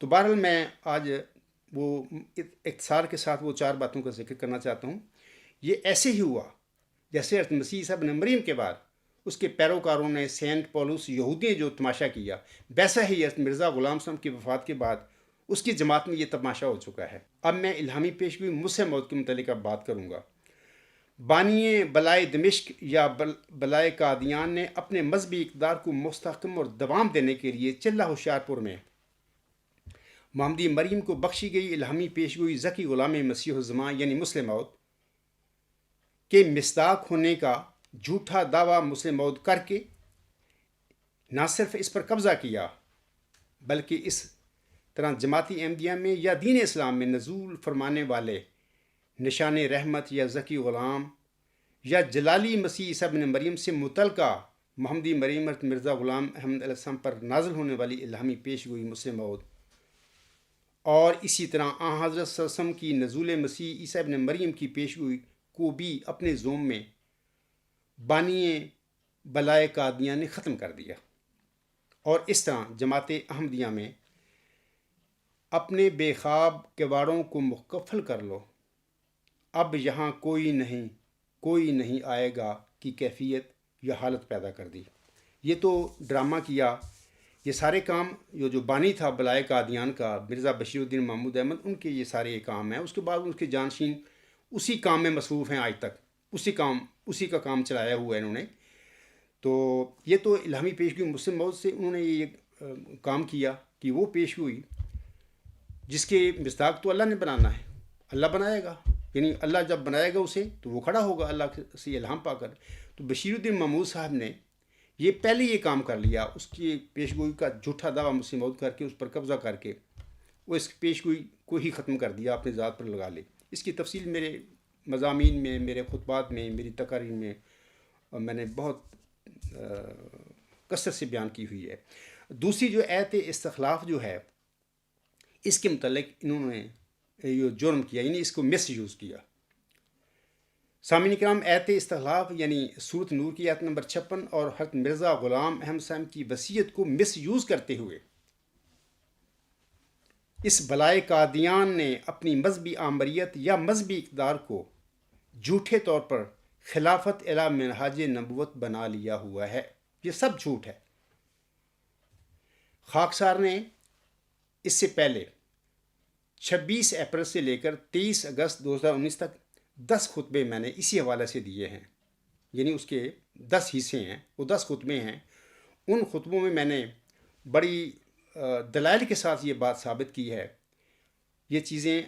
تو بہرحال میں آج وہ اختصار کے ساتھ وہ 4 باتوں کا ذکر کرنا چاہتا ہوں۔ یہ ایسے ہی ہوا جیسے حضرت مسیح عیسیٰ ابن مریم کے بعد اس کے پیروکاروں نے سینٹ پولس یہودی نے جو تماشا کیا، ویسا ہی حضرت مرزا غلام صاحب کی وفات کے بعد اس کی جماعت میں یہ تماشا ہو چکا ہے۔ اب میں الہامی پیشگوئی مسح موعود کے متعلق اب بات کروں گا۔ بانی بلائے دمشق یا بلائے قادیان نے اپنے مذہبی اقدار کو مستحکم اور دوام دینے کے لیے چلہ ہوشیارپور میں محمدی مریم کو بخشی گئی الہامی پیشگوئی ذکی غلام مسیح الزماں یعنی مسلم موعود کے مصداق ہونے کا جھوٹا دعویٰ مسلم موعود کر کے نہ صرف اس پر قبضہ کیا بلکہ اس طرح جماعتی احمدیہ میں یا دین اسلام میں نزول فرمانے والے نشان رحمت یا ذکی غلام یا جلالی مسیح عیسیٰ ابن مریم سے متعلقہ محمدی مریم حضرت مرزا غلام احمد علیہ السلام پر نازل ہونے والی الہامی پیشگوئی مسلم موعود اور اسی طرح حضرت صلی اللہ علیہ وسلم کی نزول مسیح عیسیٰ ابن مریم کی پیشگوئی کو بھی اپنے زوم میں بانی بلائے قادیان نے ختم کر دیا، اور اس طرح جماعت احمدیہ میں اپنے بے خواب کواڑوں کو مکفل کر لو، اب یہاں کوئی نہیں آئے گا کی کیفیت یا حالت پیدا کر دی۔ یہ تو ڈرامہ کیا، یہ سارے کام جو بانی تھا بلائے قادیان کا مرزا بشیر الدین محمود احمد، ان کے یہ سارے کام ہیں۔ اس کے بعد ان کے جانشین اسی کام میں مصروف ہیں، آج تک اسی کا کام چلایا ہوا ہے انہوں نے۔ تو یہ تو الہامی پیشگوئی مسلم موعود سے انہوں نے یہ کام کیا کہ وہ پیشگوئی جس کے مصداق تو اللہ نے بنانا ہے، اللہ بنائے گا، یعنی اللہ جب بنائے گا اسے تو وہ کھڑا ہوگا اللہ سے الہام پا کر۔ تو بشیر الدین محمود صاحب نے یہ پہلے یہ کام کر لیا، اس کی پیشگوئی کا جھوٹا دعویٰ مسلم موعود کر کے اس پر قبضہ کر کے وہ اس پیشگوئی کو ہی ختم کر دیا، اپنے ذات پر لگا لی۔ اس کی تفصیل میرے مضامین میں، میرے خطبات میں، میری تقاریر میں میں نے بہت کثرت سے بیان کی ہوئی ہے۔ دوسری جو ایت استخلاف جو ہے، اس کے متعلق انہوں نے یہ جرم کیا، یعنی اس کو مس یوز کیا۔ سامعین کرام، ایت استخلاف یعنی سورۃ نور کی ایت نمبر 56 اور حضرت مرزا غلام احمد صاحب کی وصیت کو مس یوز کرتے ہوئے اس بلائے قادیان نے اپنی مذہبی آمریت یا مذہبی اقدار کو جھوٹے طور پر خلافت الی منہاج نبوت بنا لیا ہوا ہے۔ یہ سب جھوٹ ہے۔ خاکسار نے اس سے پہلے 26 اپریل سے لے کر 23 اگست 2019 تک 10 خطبے میں نے اسی حوالے سے دیے ہیں، یعنی اس کے 10 حصے ہیں، وہ 10 خطبے ہیں۔ ان خطبوں میں میں نے بڑی دلائل کے ساتھ یہ بات ثابت کی ہے، یہ چیزیں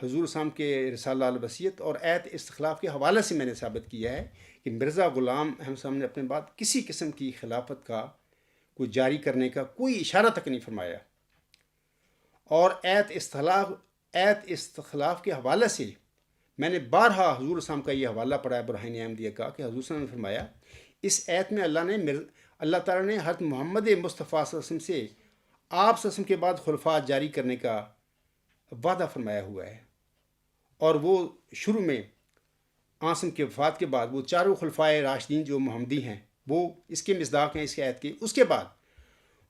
حضور صاحب کے رسالہ الوصیت اور ایت استخلاف کے حوالے سے میں نے ثابت کیا ہے کہ مرزا غلام احمد صاحب نے اپنے بعد کسی قسم کی خلافت کا کوئی جاری کرنے کا کوئی اشارہ تک نہیں فرمایا۔ اور ایت استخلاف کے حوالے سے میں نے بارہا حضور صاحب کا یہ حوالہ پڑھا ہے برہان احمدیہ کا، کہ حضور صاحب نے فرمایا اس ایت میں اللہ تعالیٰ نے حضرت محمد مصطفیٰ صلی اللہ علیہ وسلم سے آپ صلی اللہ علیہ وسلم کے بعد خلفاء جاری کرنے کا وعدہ فرمایا ہوا ہے، اور وہ شروع میں آسم کے وفات کے بعد وہ چاروں خلفائے راشدین جو محمدی ہیں وہ اس کے مصداق ہیں اس کے آیت کے۔ اس کے بعد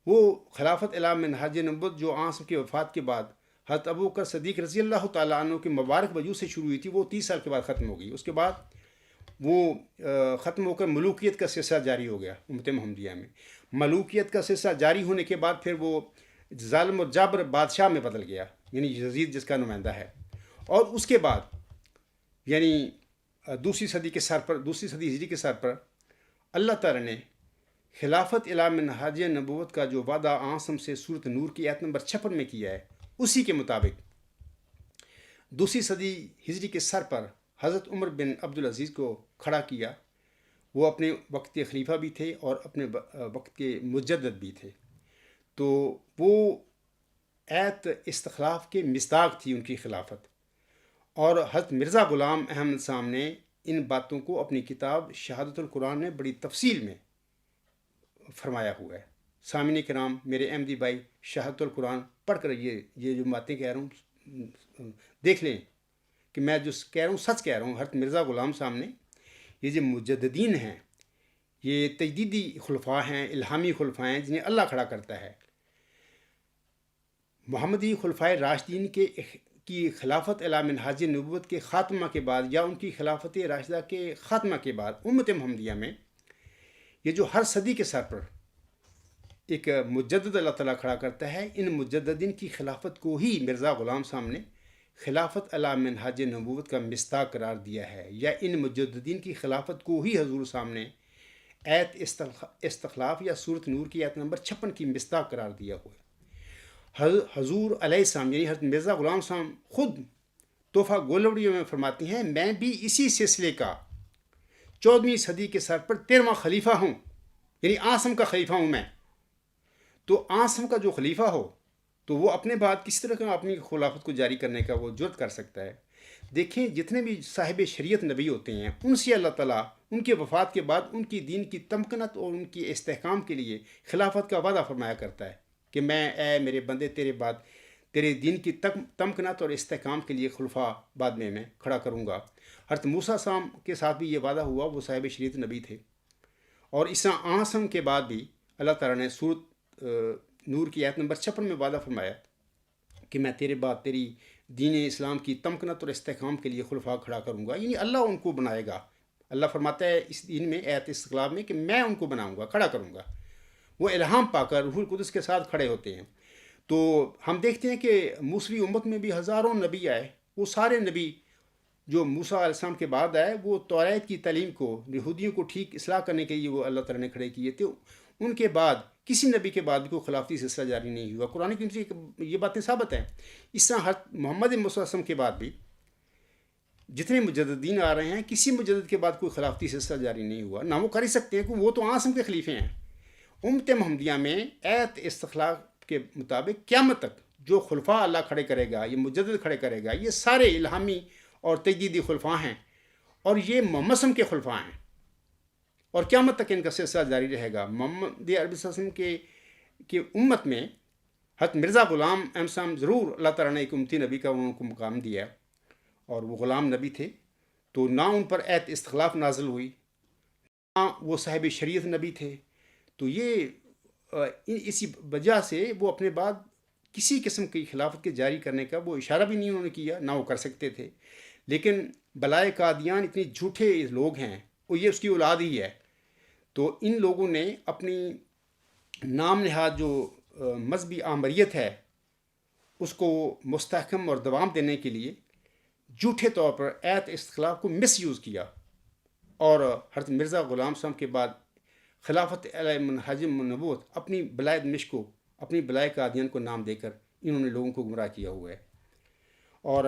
وہ خلافت الی منہاج نبوت جو آسم کے وفات کے بعد حضرت ابوبکر صدیق رضی اللہ تعالیٰ عنہ کے مبارک وجود سے شروع ہوئی تھی، وہ 30 سال کے بعد ختم ہو گئی۔ اس کے بعد وہ ختم ہو کر ملوکیت کا سلسلہ جاری ہو گیا امت محمدیہ میں۔ ملوکیت کا سلسلہ جاری ہونے کے بعد پھر وہ ظالم اور جابر بادشاہ میں بدل گیا، یعنی یزید جس کا نمائندہ ہے۔ اور اس کے بعد یعنی دوسری صدی ہجری کے سر پر اللہ تعالیٰ نے خلافت الی منہاج نبوت کا جو وعدہ آسم سے سورۃ نور کی آیت نمبر 56 میں کیا ہے، اسی کے مطابق دوسری صدی ہجری کے سر پر حضرت عمر بن عبدالعزیز کو کھڑا کیا۔ وہ اپنے وقت کے خلیفہ بھی تھے اور اپنے وقت کے مجدد بھی تھے۔ تو وہ ایت استخلاف کے مصداق تھی ان کی خلافت، اور حضرت مرزا غلام احمد صاحب نے ان باتوں کو اپنی کتاب شہادت القرآن میں بڑی تفصیل میں فرمایا ہوا ہے۔ سامعین کرام، میرے احمدی بھائی، شہادت القرآن پڑھ کر یہ جو باتیں کہہ رہا ہوں دیکھ لیں کہ میں جو کہہ رہا ہوں سچ کہہ رہا ہوں. حضرت مرزا غلام صاحب نے یہ جو مجددین ہیں، یہ تجدیدی خلفاء ہیں، الہامی خلفاء ہیں جنہیں اللہ کھڑا کرتا ہے. محمدی خلفائے راشدین کی خلافت اعلی منہاج نبوت کے خاتمہ کے بعد یا ان کی خلافت راشدہ کے خاتمہ کے بعد امت محمدیہ میں یہ جو ہر صدی کے سر پر ایک مجدد اللہ تعالیٰ کھڑا کرتا ہے، ان مجددین کی خلافت کو ہی مرزا غلام صاحب نے خلافت اعلی منہاج نبوت کا مصداق قرار دیا ہے، یا ان مجددین کی خلافت کو ہی حضور صاحب نے ایت استخلاف یا سورۃ نور کی ایت نمبر 56 کی مصداق قرار دیا ہوا ہے. حضور علیہ السلام یعنی حضرت مرزا غلام صاحب خود تحفہ گولوڑیوں میں فرماتی ہیں، میں بھی اسی سلسلے کا 14ویں صدی کے سر پر 13واں خلیفہ ہوں، یعنی آسم کا خلیفہ ہوں میں. تو آسم کا جو خلیفہ ہو تو وہ اپنے بعد کس طرح کا اپنی خلافت کو جاری کرنے کا وہ جرت کر سکتا ہے. دیکھیں جتنے بھی صاحب شریعت نبی ہوتے ہیں ان سے اللہ تعالیٰ ان کے وفات کے بعد ان کی دین کی تمکنت اور ان کی استحکام کے لیے خلافت کا وعدہ فرمایا کرتا ہے کہ میں اے میرے بندے تیرے بعد تیرے دین کی تمکنت اور استحکام کے لیے خلفاء بعد میں کھڑا کروں گا. حضرت موسیٰ صاحب کے ساتھ بھی یہ وعدہ ہوا، وہ صاحب شریعت نبی تھے. اور اس آسم کے بعد بھی اللہ تعالیٰ نے سورۃ نور کی آیت نمبر 56 میں وعدہ فرمایا کہ میں تیرے بعد تیری دین اسلام کی تمکنت اور استحکام کے لیے خلفاء کھڑا کروں گا، یعنی اللہ ان کو بنائے گا. اللہ فرماتا ہے اس دین میں آیت استقلاب میں کہ میں ان کو بناؤں گا، کھڑا کروں گا. وہ الہام پا کر روح القدس کے ساتھ کھڑے ہوتے ہیں. تو ہم دیکھتے ہیں کہ موسوی امت میں بھی ہزاروں نبی آئے. وہ سارے نبی جو موسیٰ علیہ السلام کے بعد آئے وہ توریت کی تعلیم کو یہودیوں کو ٹھیک اصلاح کرنے کے لیے وہ اللہ تعالیٰ نے کھڑے کیے تھے. ان کے بعد کسی نبی کے بعد بھی کوئی خلافتی سلسلہ جاری نہیں ہوا. قرآن کریم سے یہ باتیں ثابت ہیں. اس طرح محمد صلی اللہ علیہ وسلم کے بعد بھی جتنے مجددین آ رہے ہیں کسی مجدد کے بعد کوئی خلافتی سلسلہ جاری نہیں ہوا. نہ وہ کر ہی سکتے ہیں کہ وہ تو آسم کے خلیفے ہیں. امت محمدیہ میں ایت استخلاف کے مطابق قیامت تک جو خلفاء اللہ کھڑے کرے گا، یہ مجدد کھڑے کرے گا، یہ سارے الہامی اور تجدیدی خلفاء ہیں اور یہ محمد صلی اللہ علیہ وسلم کے خلفاء ہیں اور قیامت تک ان کا سلسلہ جاری رہے گا. محمد عربی صلی اللہ علیہ وسلم کی امت میں حضرت مرزا غلام احمد صاحب ضرور اللہ تعالیٰ نے ایک امتی نبی کا ان کو مقام دیا اور وہ غلام نبی تھے، تو نہ ان پر ایت استخلاف نازل ہوئی، نہ وہ صاحب شریعت نبی تھے. تو یہ اسی وجہ سے وہ اپنے بعد کسی قسم کی خلافت کے جاری کرنے کا وہ اشارہ بھی نہیں انہوں نے کیا، نہ وہ کر سکتے تھے. لیکن بلائے قادیان اتنے جھوٹے لوگ ہیں، وہ یہ اس کی اولاد ہی ہے. تو ان لوگوں نے اپنی نام نہاد جو مذہبی آمریت ہے اس کو مستحکم اور دوام دینے کے لیے جھوٹے طور پر ایت استخلاف کو مس یوز کیا، اور حضرت مرزا غلام صاحب کے بعد خلافت علیہ منہاج نبوت اپنی بلائے دمشق کو، اپنی بلائے قادیان کو نام دے کر انہوں نے لوگوں کو گمراہ کیا ہوا ہے. اور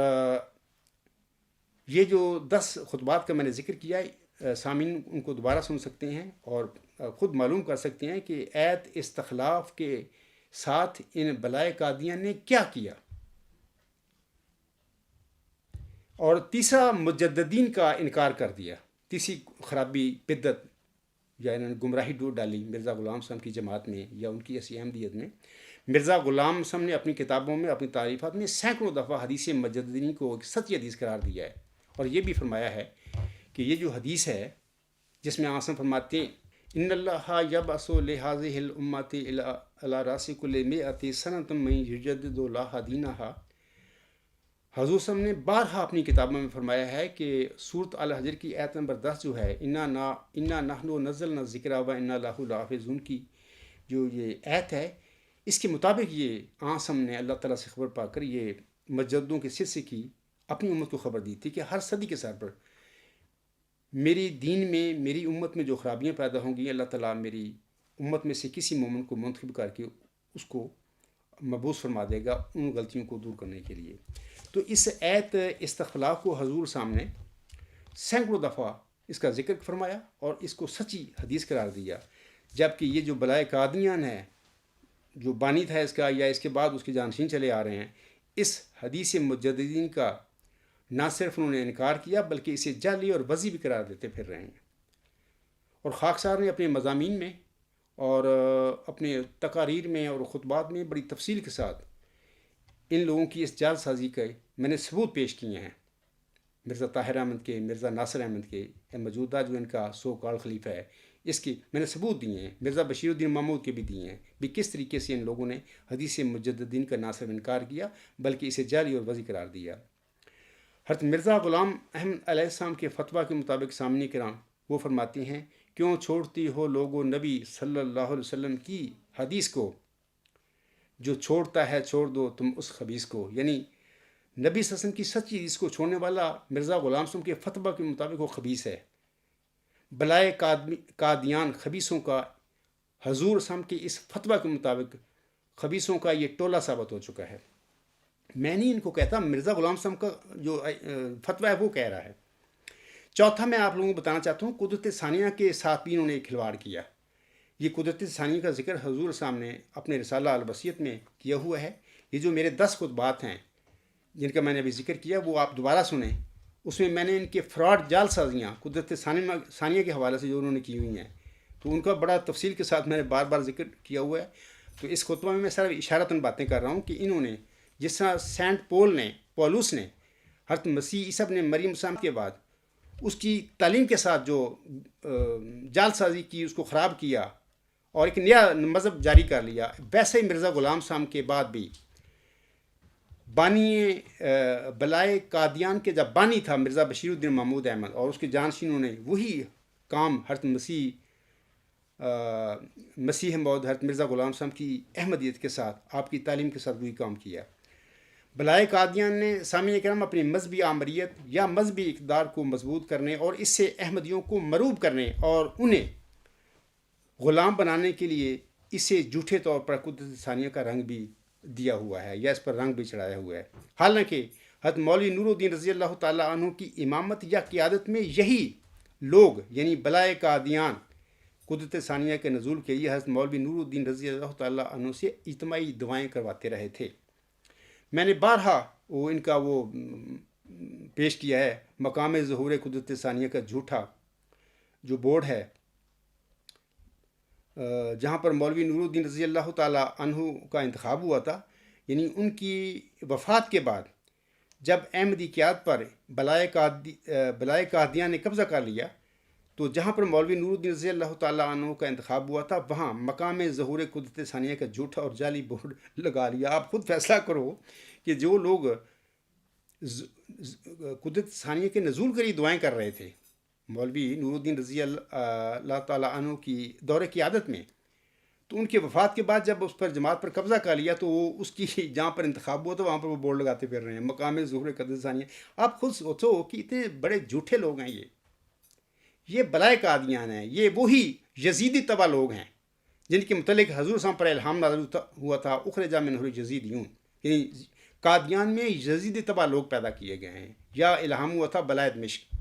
یہ جو 10 خطبات کا میں نے ذکر کیا ہے، سامعین ان کو دوبارہ سن سکتے ہیں اور خود معلوم کر سکتے ہیں کہ ایت استخلاف کے ساتھ ان بلائے قادیان نے کیا کیا. اور تیسرا مجددین کا انکار کر دیا. تیسری خرابی بدعت یا انہوں نے گمراہی ڈور ڈالی مرزا غلام صاحب کی جماعت میں یا ان کی ایسی احمدیت میں. مرزا غلام صاحب نے اپنی کتابوں میں، اپنی تعریفات میں سینکڑوں دفعہ حدیث مجددین کو ایک سچی حدیث قرار دیا ہے، اور یہ بھی فرمایا ہے کہ یہ جو حدیث ہے جس میں آسم فرماتے ہیں ان اللہ یبعث لہذہ الامۃ علی راس کل مئۃ سنۃ من یجدد لها دینہا. حضور صاحب نے بارہا اپنی کتابوں میں فرمایا ہے کہ سورۃ الحجر کی آیت نمبر 10 جو ہے انا نحن نزلنا الذکر و انا لہ لحافظون کی جو یہ آیت ہے، اس کے مطابق یہ آسم نے اللہ تعالیٰ سے خبر پا کر یہ مجددوں کے سلسلے کی اپنی امت کو خبر دی تھی کہ ہر صدی کے سر پر میری دین میں، میری امت میں جو خرابیاں پیدا ہوں گی، اللہ تعالیٰ میری امت میں سے کسی مومن کو منتخب کر کے اس کو مبعوث فرما دے گا ان غلطیوں کو دور کرنے کے لیے. تو اس ایت استخلاف کو حضور سامنے سینکڑوں دفعہ اس کا ذکر فرمایا اور اس کو سچی حدیث قرار دیا. جبکہ یہ جو بلائے قادیان ہے، جو بانی تھا اس کا یا اس کے بعد اس کے جانشین چلے آ رہے ہیں، اس حدیث مجددین کا نہ صرف انہوں نے انکار کیا بلکہ اسے جعلی اور وضعی بھی قرار دیتے پھر رہے ہیں. اور خاکسار نے اپنے مضامین میں اور اپنے تقاریر میں اور خطبات میں بڑی تفصیل کے ساتھ ان لوگوں کی اس جعل سازی کے میں نے ثبوت پیش کیے ہیں. مرزا طاہر احمد کے، مرزا ناصر احمد کے، موجودہ جو ان کا سو کال خلیفہ ہے، اس کی میں نے ثبوت دیے ہیں، مرزا بشیر الدین محمود کے بھی دیے ہیں بھی کس طریقے سے ان لوگوں نے حدیث مجددین کا نہ صرف انکار کیا بلکہ اسے جعلی اور وضعی قرار دیا۔ حضرت مرزا غلام احمد علیہ السلام کے فتویٰ کے مطابق سامعین کرام وہ فرماتی ہیں، کیوں چھوڑتی ہو لوگوں نبی صلی اللہ علیہ وسلم کی حدیث کو، جو چھوڑتا ہے چھوڑ دو تم اس خبیث کو، یعنی نبی صلی اللہ علیہ وسلم کی سچی حدیث کو چھوڑنے والا مرزا غلام وسلم کے فتویٰ کے مطابق وہ خبیث ہے۔ بلائے قادیان خبیثوں کا حضور صلی کے اس فتویٰ کے مطابق خبیثوں کا یہ ٹولہ ثابت ہو چکا ہے۔ میں نہیں ان کو کہتا، مرزا غلام صاحب کا جو فتویٰ ہے وہ کہہ رہا ہے۔ چوتھا میں آپ لوگوں کو بتانا چاہتا ہوں، قدرت ثانیہ کے ساتھ بھی انہوں نے کھلواڑ کیا۔ یہ قدرت ثانیہ کا ذکر حضور صاحب نے اپنے رسالہ الوصیت میں کیا ہوا ہے۔ یہ جو میرے 10 خطبات ہیں جن کا میں نے ابھی ذکر کیا وہ آپ دوبارہ سنیں، اس میں میں نے ان کے فراڈ جال سازیاں قدرت ثانیہ کے حوالے سے جو انہوں نے کی ہوئی ہیں تو ان کا بڑا تفصیل کے ساتھ میں نے بار بار ذکر کیا ہوا ہے۔ تو اس خطبہ میں صرف اشارتاً باتیں کر رہا ہوں کہ انہوں نے جس طرح سینٹ پولوس نے حضرت مسیح عیسی ابن مریم صاحب کے بعد اس کی تعلیم کے ساتھ جو جال سازی کی، اس کو خراب کیا اور ایک نیا مذہب جاری کر لیا، ویسے ہی مرزا غلام صاحب کے بعد بھی بانی بلائے قادیان کے جب بانی تھا مرزا بشیر الدین محمود احمد اور اس کے جانشینوں نے وہی کام حضرت مسیح موعود حضرت مرزا غلام صاحب کی احمدیت کے ساتھ، آپ کی تعلیم کے ساتھ وہی کام کیا۔ بلائے قادیان نے سامعین کرام اپنی مذہبی آمریت یا مذہبی اقدار کو مضبوط کرنے اور اس سے احمدیوں کو مروب کرنے اور انہیں غلام بنانے کے لیے اسے جھوٹے طور پر قدرت ثانیہ کا رنگ بھی دیا ہوا ہے یا اس پر رنگ بھی چڑھایا ہوا ہے۔ حالانکہ حضرت مولوی نور الدین رضی اللہ تعالیٰ عنہ کی امامت یا قیادت میں یہی لوگ یعنی بلائے قادیان قدرت ثانیہ کے نزول کے لیے حضرت مولوی نور الدین رضی اللہ تعالیٰ عنہ سے اجتماعی دعائیں کرواتے رہے تھے۔ میں نے بارہا ان کا وہ پیش کیا ہے مقام ظہور قدرت ثانیہ کا جھوٹا جو بورڈ ہے، جہاں پر مولوی نور الدین رضی اللہ تعالیٰ عنہ کا انتخاب ہوا تھا، یعنی ان کی وفات کے بعد جب احمدی قیادت پر بلائے قادیان نے قبضہ کر لیا تو جہاں پر مولوی نور الدین رضی اللہ تعالیٰ عنہ کا انتخاب ہوا تھا وہاں مقام ظہور قدرت ثانیہ کا جھوٹا اور جعلی بورڈ لگا لیا۔ آپ خود فیصلہ کرو کہ جو لوگ قدرت ثانیہ کے نزول کے لیے دعائیں کر رہے تھے مولوی نور الدین رضی اللہ تعالیٰ عنہ کی دور قیادت میں، تو ان کے وفات کے بعد جب اس پر جماعت پر قبضہ کر لیا تو وہ اس کی جہاں پر انتخاب ہوا تو وہاں پر وہ بورڈ لگاتے پھر رہے ہیں مقام ظہور قدرت ثانیہ۔ آپ خود سوچو کہ اتنے بڑے جھوٹے لوگ ہیں یہ بلائے قادیان ہیں، یہ وہی یزیدی تبع لوگ ہیں جن کے متعلق حضور صلی اللہ علیہ وسلم پر الہام نازل ہوا تھا، اخرج من الجزیدیون، یعنی قادیان میں یزیدی تبع لوگ پیدا کیے گئے ہیں یا الہام ہوا تھا بلائے دمشق،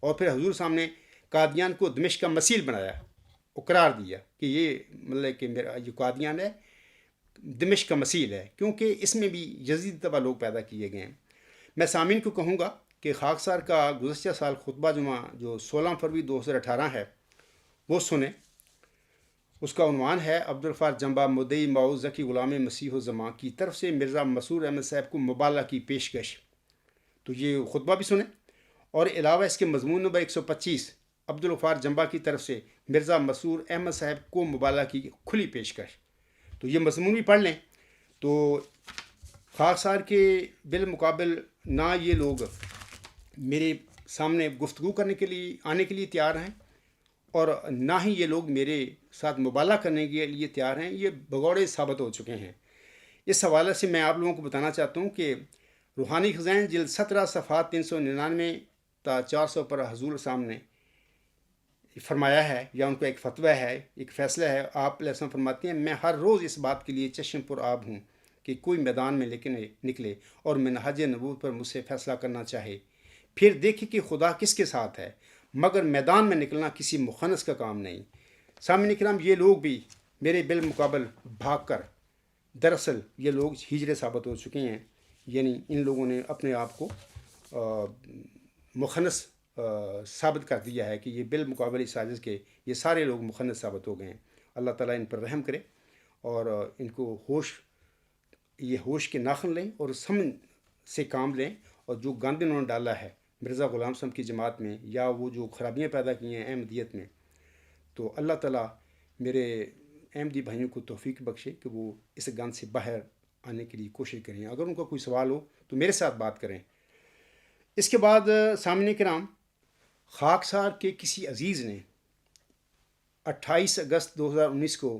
اور پھر حضور صاحب نے قادیان کو دمشق کا مثیل بنایا، قرار دیا کہ یہ مطلب کہ میرا یہ قادیان ہے دمشق کا مثیل ہے، کیونکہ اس میں بھی یزیدی تبع لوگ پیدا کیے گئے ہیں۔ میں سامعین کو کہوں گا کہ خاکسار کا گزشتہ سال خطبہ جمعہ جو 16 فروری 2018 ہے وہ سنیں۔ اس کا عنوان ہے عبدالغفار جنبہ مدعی معوذ ذکی غلام مسیح الزمان کی طرف سے مرزا مسرور احمد صاحب کو مبالغہ کی پیشکش۔ تو یہ خطبہ بھی سنیں، اور علاوہ اس کے مضمون نمبر 125 عبدالغفار جنبہ کی طرف سے مرزا مسرور احمد صاحب کو مبالغہ کی کھلی پیشکش، تو یہ مضمون بھی پڑھ لیں۔ تو خاکسار کے بالمقابل نہ یہ لوگ میرے سامنے گفتگو کرنے کے لیے آنے کے لیے تیار ہیں اور نہ ہی یہ لوگ میرے ساتھ مبالغہ کرنے کے لیے تیار ہیں، یہ بگوڑے ثابت ہو چکے ہیں۔ اس حوالے سے میں آپ لوگوں کو بتانا چاہتا ہوں کہ روحانی خزائن جلد 17 صفحات 399 تا 400 پر حضور صاحب نے فرمایا ہے یا ان کا ایک فتویٰ ہے، ایک فیصلہ ہے۔ آپ علیہ السلام فرماتے ہیں میں ہر روز اس بات کے لیے چشم پر آب ہوں کہ کوئی میدان میں نکلے اور منہج نبوت پر مجھ سے فیصلہ کرنا چاہے، پھر دیکھے کہ خدا کس کے ساتھ ہے، مگر میدان میں نکلنا کسی مخنث کا کام نہیں۔ سامعین کرام، یہ لوگ بھی میرے بالمقابل بھاگ کر دراصل یہ لوگ ہجرے ثابت ہو چکے ہیں، یعنی ان لوگوں نے اپنے آپ کو مخنث ثابت کر دیا ہے کہ یہ بالمقابل اس سازش کے یہ سارے لوگ مخنث ثابت ہو گئے ہیں۔ اللہ تعالیٰ ان پر رحم کرے اور ان کو ہوش کے ناخن لیں اور سمجھ سے کام لیں، اور جو گند انہوں نے ڈالا ہے مرزا غلام صاحب کی جماعت میں یا وہ جو خرابیاں پیدا کی ہیں احمدیت میں، تو اللہ تعالیٰ میرے احمدی بھائیوں کو توفیق بخشے کہ وہ اس گند سے باہر آنے کے لیے کوشش کریں۔ اگر ان کا کوئی سوال ہو تو میرے ساتھ بات کریں۔ اس کے بعد سامعین کرام، خاکسار کے کسی عزیز نے 28 اگست 2019 کو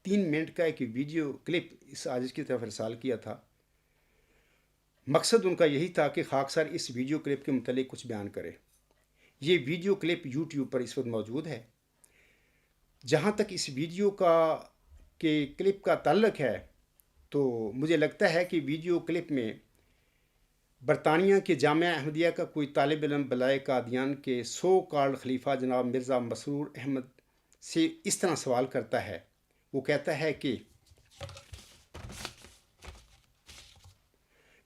3 منٹ کا ایک ویڈیو کلپ اس عاجز کی طرف ارسال کیا تھا۔ مقصد ان کا یہی تھا کہ خاکسار اس ویڈیو کلپ کے متعلق کچھ بیان کرے۔ یہ ویڈیو کلپ یوٹیوب پر اس وقت موجود ہے۔ جہاں تک اس ویڈیو کے کلپ کا تعلق ہے تو مجھے لگتا ہے کہ ویڈیو کلپ میں برطانیہ کے جامعہ احمدیہ کا کوئی طالب علم بلائے قادیان کے سو کالڈ خلیفہ جناب مرزا مسرور احمد سے اس طرح سوال کرتا ہے۔ وہ کہتا ہے کہ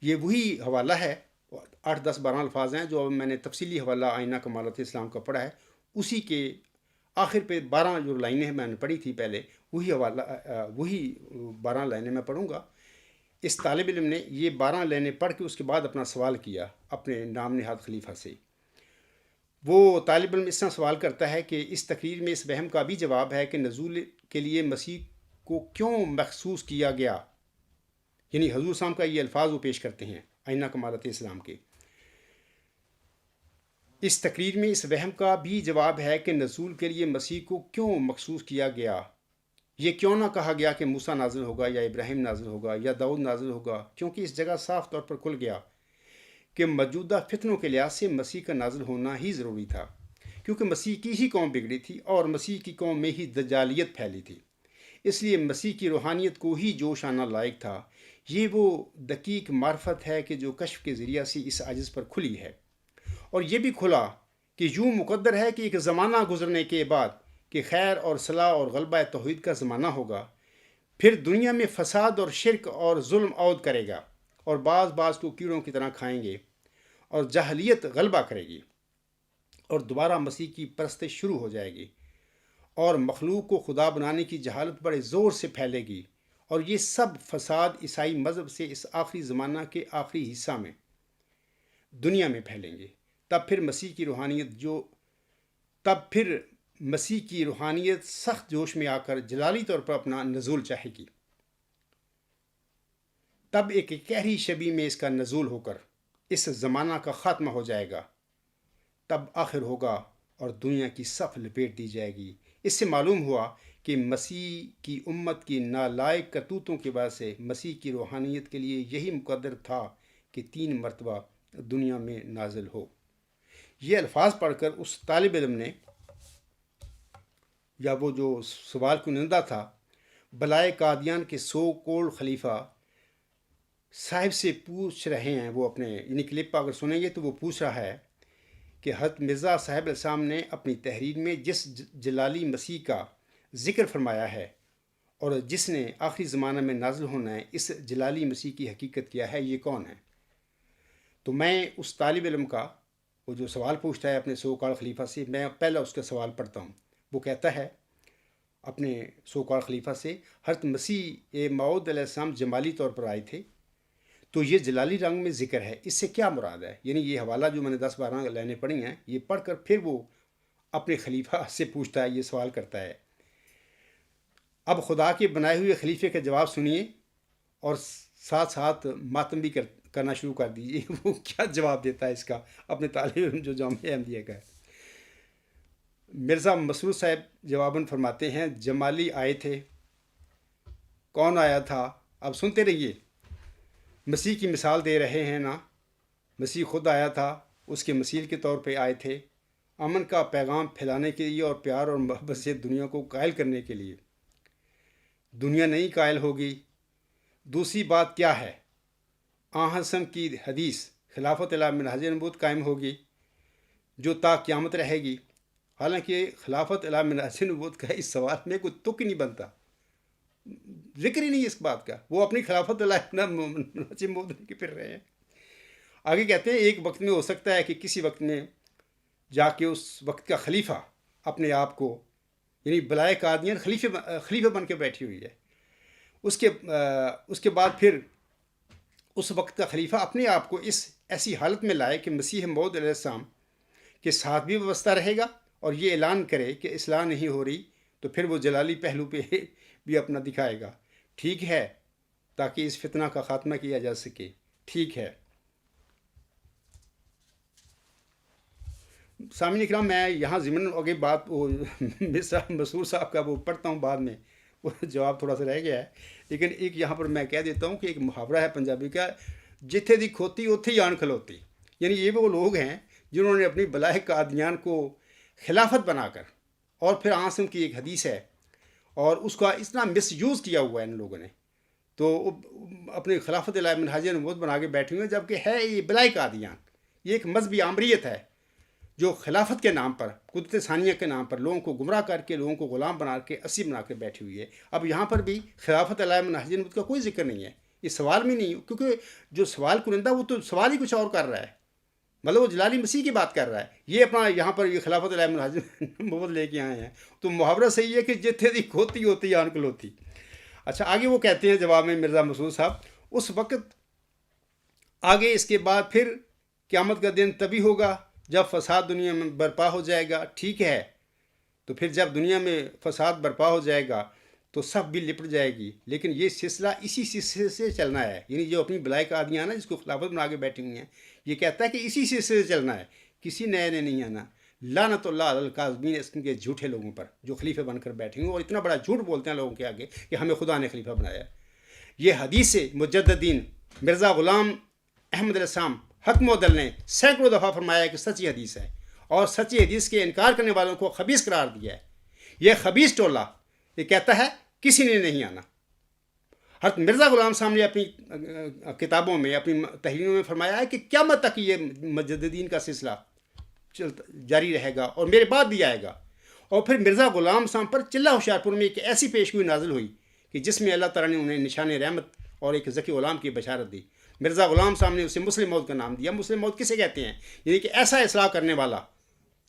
یہ وہی حوالہ ہے، 8 10 12 الفاظ ہیں جو میں نے تفصیلی حوالہ آئینہ کمالات اسلام کا پڑھا ہے، اسی کے آخر پہ 12 جو لائنیں میں نے پڑھی تھی پہلے، وہی 12 لائنیں میں پڑھوں گا۔ اس طالب علم نے یہ 12 لائنیں پڑھ کے اس کے بعد اپنا سوال کیا اپنے نام نہاد خلیفہ سے۔ وہ طالب علم اس طرح سوال کرتا ہے کہ اس تقریر میں اس وہم کا بھی جواب ہے کہ نزول کے لیے مسیح کو کیوں مخصوص کیا گیا، یعنی حضور صاحب کا یہ الفاظ وہ پیش کرتے ہیں آئینہ کمالات اسلام کے۔ اس تقریر میں اس وہم کا بھی جواب ہے کہ نزول کے لیے مسیح کو کیوں مخصوص کیا گیا۔ یہ کیوں نہ کہا گیا کہ موسیٰ نازل ہوگا یا ابراہیم نازل ہوگا یا داؤد نازل ہوگا، کیونکہ اس جگہ صاف طور پر کھل گیا کہ موجودہ فتنوں کے لحاظ سے مسیح کا نازل ہونا ہی ضروری تھا، کیونکہ مسیح کی ہی قوم بگڑی تھی اور مسیح کی قوم میں ہی دجالیت پھیلی تھی۔ اس لیے مسیح کی روحانیت کو ہی جوش آنا لائق تھا۔ یہ وہ دقیق معرفت ہے کہ جو کشف کے ذریعہ سے اس عجز پر کھلی ہے، اور یہ بھی کھلا کہ یوں مقدر ہے کہ ایک زمانہ گزرنے کے بعد کہ خیر اور صلاح اور غلبہ توحید کا زمانہ ہوگا، پھر دنیا میں فساد اور شرک اور ظلم عود کرے گا، اور بعض کو کیڑوں کی طرح کھائیں گے، اور جاہلیت غلبہ کرے گی، اور دوبارہ مسیح کی پرستش شروع ہو جائے گی، اور مخلوق کو خدا بنانے کی جہالت بڑے زور سے پھیلے گی، اور یہ سب فساد عیسائی مذہب سے اس آخری زمانہ کے آخری حصہ میں دنیا میں پھیلیں گے۔ تب پھر مسیح کی روحانیت سخت جوش میں آ کر جلالی طور پر اپنا نزول چاہے گی۔ تب ایک قہری شبی میں اس کا نزول ہو کر اس زمانہ کا خاتمہ ہو جائے گا۔ تب آخر ہوگا اور دنیا کی صف لپیٹ دی جائے گی۔ اس سے معلوم ہوا کہ مسیح کی امت کی نالائق کرتوتوں کی وجہ سے مسیح کی روحانیت کے لیے یہی مقدر تھا کہ 3 مرتبہ دنیا میں نازل ہو۔ یہ الفاظ پڑھ کر اس طالب علم نے، یا وہ جو سوال کنندہ تھا، بلائے قادیان کے سو کولڈ خلیفہ صاحب سے پوچھ رہے ہیں، وہ اپنے یعنی کلپ اگر سنیں گے تو وہ پوچھ رہا ہے کہ حضرت مرزا صاحب علیہ السلام نے اپنی تحریر میں جس جلالی مسیح کا ذکر فرمایا ہے اور جس نے آخری زمانہ میں نازل ہونا ہے، اس جلالی مسیح کی حقیقت کیا ہے، یہ کون ہے؟ تو میں اس طالب علم کا، وہ جو سوال پوچھتا ہے اپنے سو کال خلیفہ سے، میں پہلا اس کا سوال پڑھتا ہوں۔ وہ کہتا ہے اپنے سو کال خلیفہ سے، حضرت مسیح موعود علیہ السلام جمالی طور پر آئے تھے، تو یہ جلالی رنگ میں ذکر ہے، اس سے کیا مراد ہے؟ یعنی یہ حوالہ جو میں نے 10 12 لائنیں پڑھی ہیں، یہ پڑھ کر پھر وہ اپنے خلیفہ سے پوچھتا ہے، یہ سوال کرتا ہے۔ اب خدا کے بنائے ہوئے خلیفے کا جواب سنیے اور ساتھ ساتھ ماتم بھی کرنا شروع کر دیجیے۔ وہ کیا جواب دیتا ہے اس کا اپنے طالب علم جو جامعہ احمدیہ کا ہے۔ مرزا مسرور صاحب جواباً فرماتے ہیں، جمالی آئے تھے۔ کون آیا تھا؟ اب سنتے رہیے۔ مسیح کی مثال دے رہے ہیں نا، مسیح خود آیا تھا، اس کے مثیل کے طور پہ آئے تھے، امن کا پیغام پھیلانے کے لیے اور پیار اور محبت سے دنیا کو قائل کرنے کے لیے۔ دنیا نہیں قائل ہوگی۔ دوسری بات کیا ہے؟ حسن کی حدیث خلافت الی منہاج نبوت قائم ہوگی جو تا قیامت رہے گی۔ حالانکہ خلافت الی منہاج نبوت کا اس سوال میں کوئی تک ہی نہیں بنتا، ذکر ہی نہیں اس بات کا۔ وہ اپنی خلافت الی منہاج نبوت کے پھر رہے ہیں۔ آگے کہتے ہیں ایک وقت میں ہو سکتا ہے کہ کسی وقت میں جا کے اس وقت کا خلیفہ اپنے آپ کو، یعنی بلائے قادیان خلیفہ بن کے بیٹھی ہوئی ہے، اس کے بعد پھر اس وقت کا خلیفہ اپنے آپ کو اس ایسی حالت میں لائے کہ مسیح موعود علیہ السلام کے ساتھ بھی وابستہ رہے گا اور یہ اعلان کرے کہ اصلاح نہیں ہو رہی تو پھر وہ جلالی پہلو پہ بھی اپنا دکھائے گا. ٹھیک ہے، تاکہ اس فتنہ کا خاتمہ کیا جا سکے. ٹھیک ہے. سامعین کرام، میں یہاں ضمن آگے بات وہ مسعود صاحب کا وہ پڑھتا ہوں، بعد میں وہ جواب تھوڑا سا رہ گیا ہے، لیکن ایک یہاں پر میں کہہ دیتا ہوں کہ ایک محاورہ ہے پنجابی کا، جتھے دی کھوتی اتھے ہی آن کھلوتی. یعنی یہ وہ لوگ ہیں جنہوں نے اپنی بلائے قادیان کو خلافت بنا کر، اور پھر عاصم کی ایک حدیث ہے اور اس کا اتنا مس یوز کیا ہوا ہے ان لوگوں نے، تو اپنی خلافت الہ منہاج نبوت بنا کے بیٹھے ہوئے، جبکہ ہے یہ بلائے قادیان. یہ ایک مذہبی آمریت ہے جو خلافت کے نام پر، قدرت ثانیہ کے نام پر لوگوں کو گمراہ کر کے، لوگوں کو غلام بنا کے، اسیر بنا کے بیٹھی ہوئی ہے. اب یہاں پر بھی خلافت الہ منہاج نبوت کا کوئی ذکر نہیں ہے، یہ سوال بھی نہیں، کیونکہ جو سوال کنندہ وہ تو سوال ہی کچھ اور کر رہا ہے، مطلب وہ جلالی مسیح کی بات کر رہا ہے. یہ اپنا یہاں پر یہ خلافت الہ منہاج نبوت لے کے آئے ہیں. تو محاورہ صحیح ہے کہ جتھے دی کھوتی ہوتی آن کھلوتی. اچھا، آگے وہ کہتے ہیں جواب میں مرزا مسعود صاحب، اس وقت آگے اس کے بعد پھر قیامت کا دن تبھی ہوگا جب فساد دنیا میں برپا ہو جائے گا. ٹھیک ہے، تو پھر جب دنیا میں فساد برپا ہو جائے گا تو سب بھی لپٹ جائے گی، لیکن یہ سلسلہ اسی سلسلے سے چلنا ہے. یعنی جو اپنی بلائی قادیان ہے جس کو خلافت بنا کے بیٹھی ہوئی ہیں، یہ کہتا ہے کہ اسی سلسلے سے چلنا ہے، کسی نئے نے نہیں آنا. لعنت اللہ علی الکاذبین، اس کے جھوٹے لوگوں پر جو خلیفہ بن کر بیٹھے ہوئے اور اتنا بڑا جھوٹ بولتے ہیں لوگوں کے آگے کہ ہمیں خدا نے خلیفہ بنایا. یہ حدیث مجددین مرزا غلام احمد علیہ السلام حق معدل نے سینکڑوں دفعہ فرمایا ہے کہ سچی حدیث ہے، اور سچی حدیث کے انکار کرنے والوں کو خبیث قرار دیا ہے. یہ خبیث ٹولہ یہ کہتا ہے کسی نے نہیں آنا. حضرت مرزا غلام صاحب نے اپنی کتابوں میں، اپنی تحریروں میں فرمایا ہے کہ قیامت تک یہ مجددین کا سلسلہ جاری رہے گا اور میرے بعد بھی آئے گا. اور پھر مرزا غلام صاحب پر چلہ ہوشیارپور میں ایک ایسی پیشگوئی نازل ہوئی کہ جس میں اللہ تعالیٰ نے انہیں نشان رحمت اور ایک ذکی غلام کی بشارت دی. مرزا غلام صاحب نے اسے مسلم موعود کا نام دیا. مسلم موعود کسے کہتے ہیں؟ یعنی کہ ایسا اصلاح کرنے والا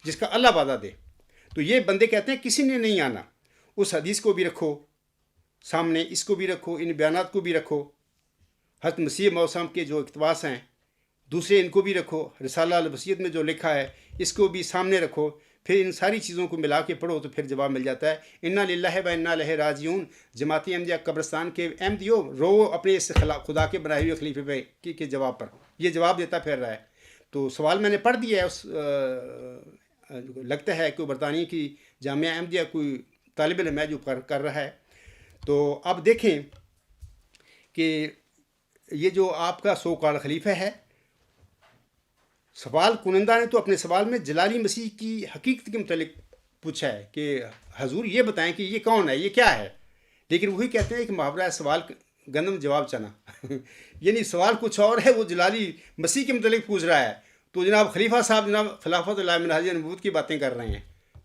جس کا اللہ وعدہ دے. تو یہ بندے کہتے ہیں کسی نے نہیں آنا. اس حدیث کو بھی رکھو سامنے، اس کو بھی رکھو، ان بیانات کو بھی رکھو، حضرت مسیح موعود صاحب کے جو اقتباس ہیں دوسرے ان کو بھی رکھو، رسالہ الوصیت میں جو لکھا ہے اس کو بھی سامنے رکھو. پھر ان ساری چیزوں کو ملا کے پڑھو تو پھر جواب مل جاتا ہے. انا للہ و انا الیہ راجعون. جماعتی احمدیہ قبرستان کے احمدیوں رو اپنے اس خدا کے بنائے ہوئے خلیفے پہ کے جواب پر، یہ جواب دیتا پھر رہا ہے. تو سوال میں نے پڑھ دیا ہے. اس لگتا ہے کہ برطانیہ کی جامعہ احمدیہ کوئی طالب علم ہے جو کر رہا ہے. تو اب دیکھیں کہ یہ جو آپ کا سو کال خلیفہ ہے، سوال کنندہ نے تو اپنے سوال میں جلالی مسیح کی حقیقت کے متعلق پوچھا ہے کہ حضور یہ بتائیں کہ یہ کون ہے، یہ کیا ہے. لیکن وہی کہتے ہیں کہ محاورہ ہے سوال گندم جواب چنا. یعنی سوال کچھ اور ہے، وہ جلالی مسیح کے متعلق پوچھ رہا ہے. تو جناب خلیفہ صاحب جناب خلافت الہ منہاج نبوت کی باتیں کر رہے ہیں.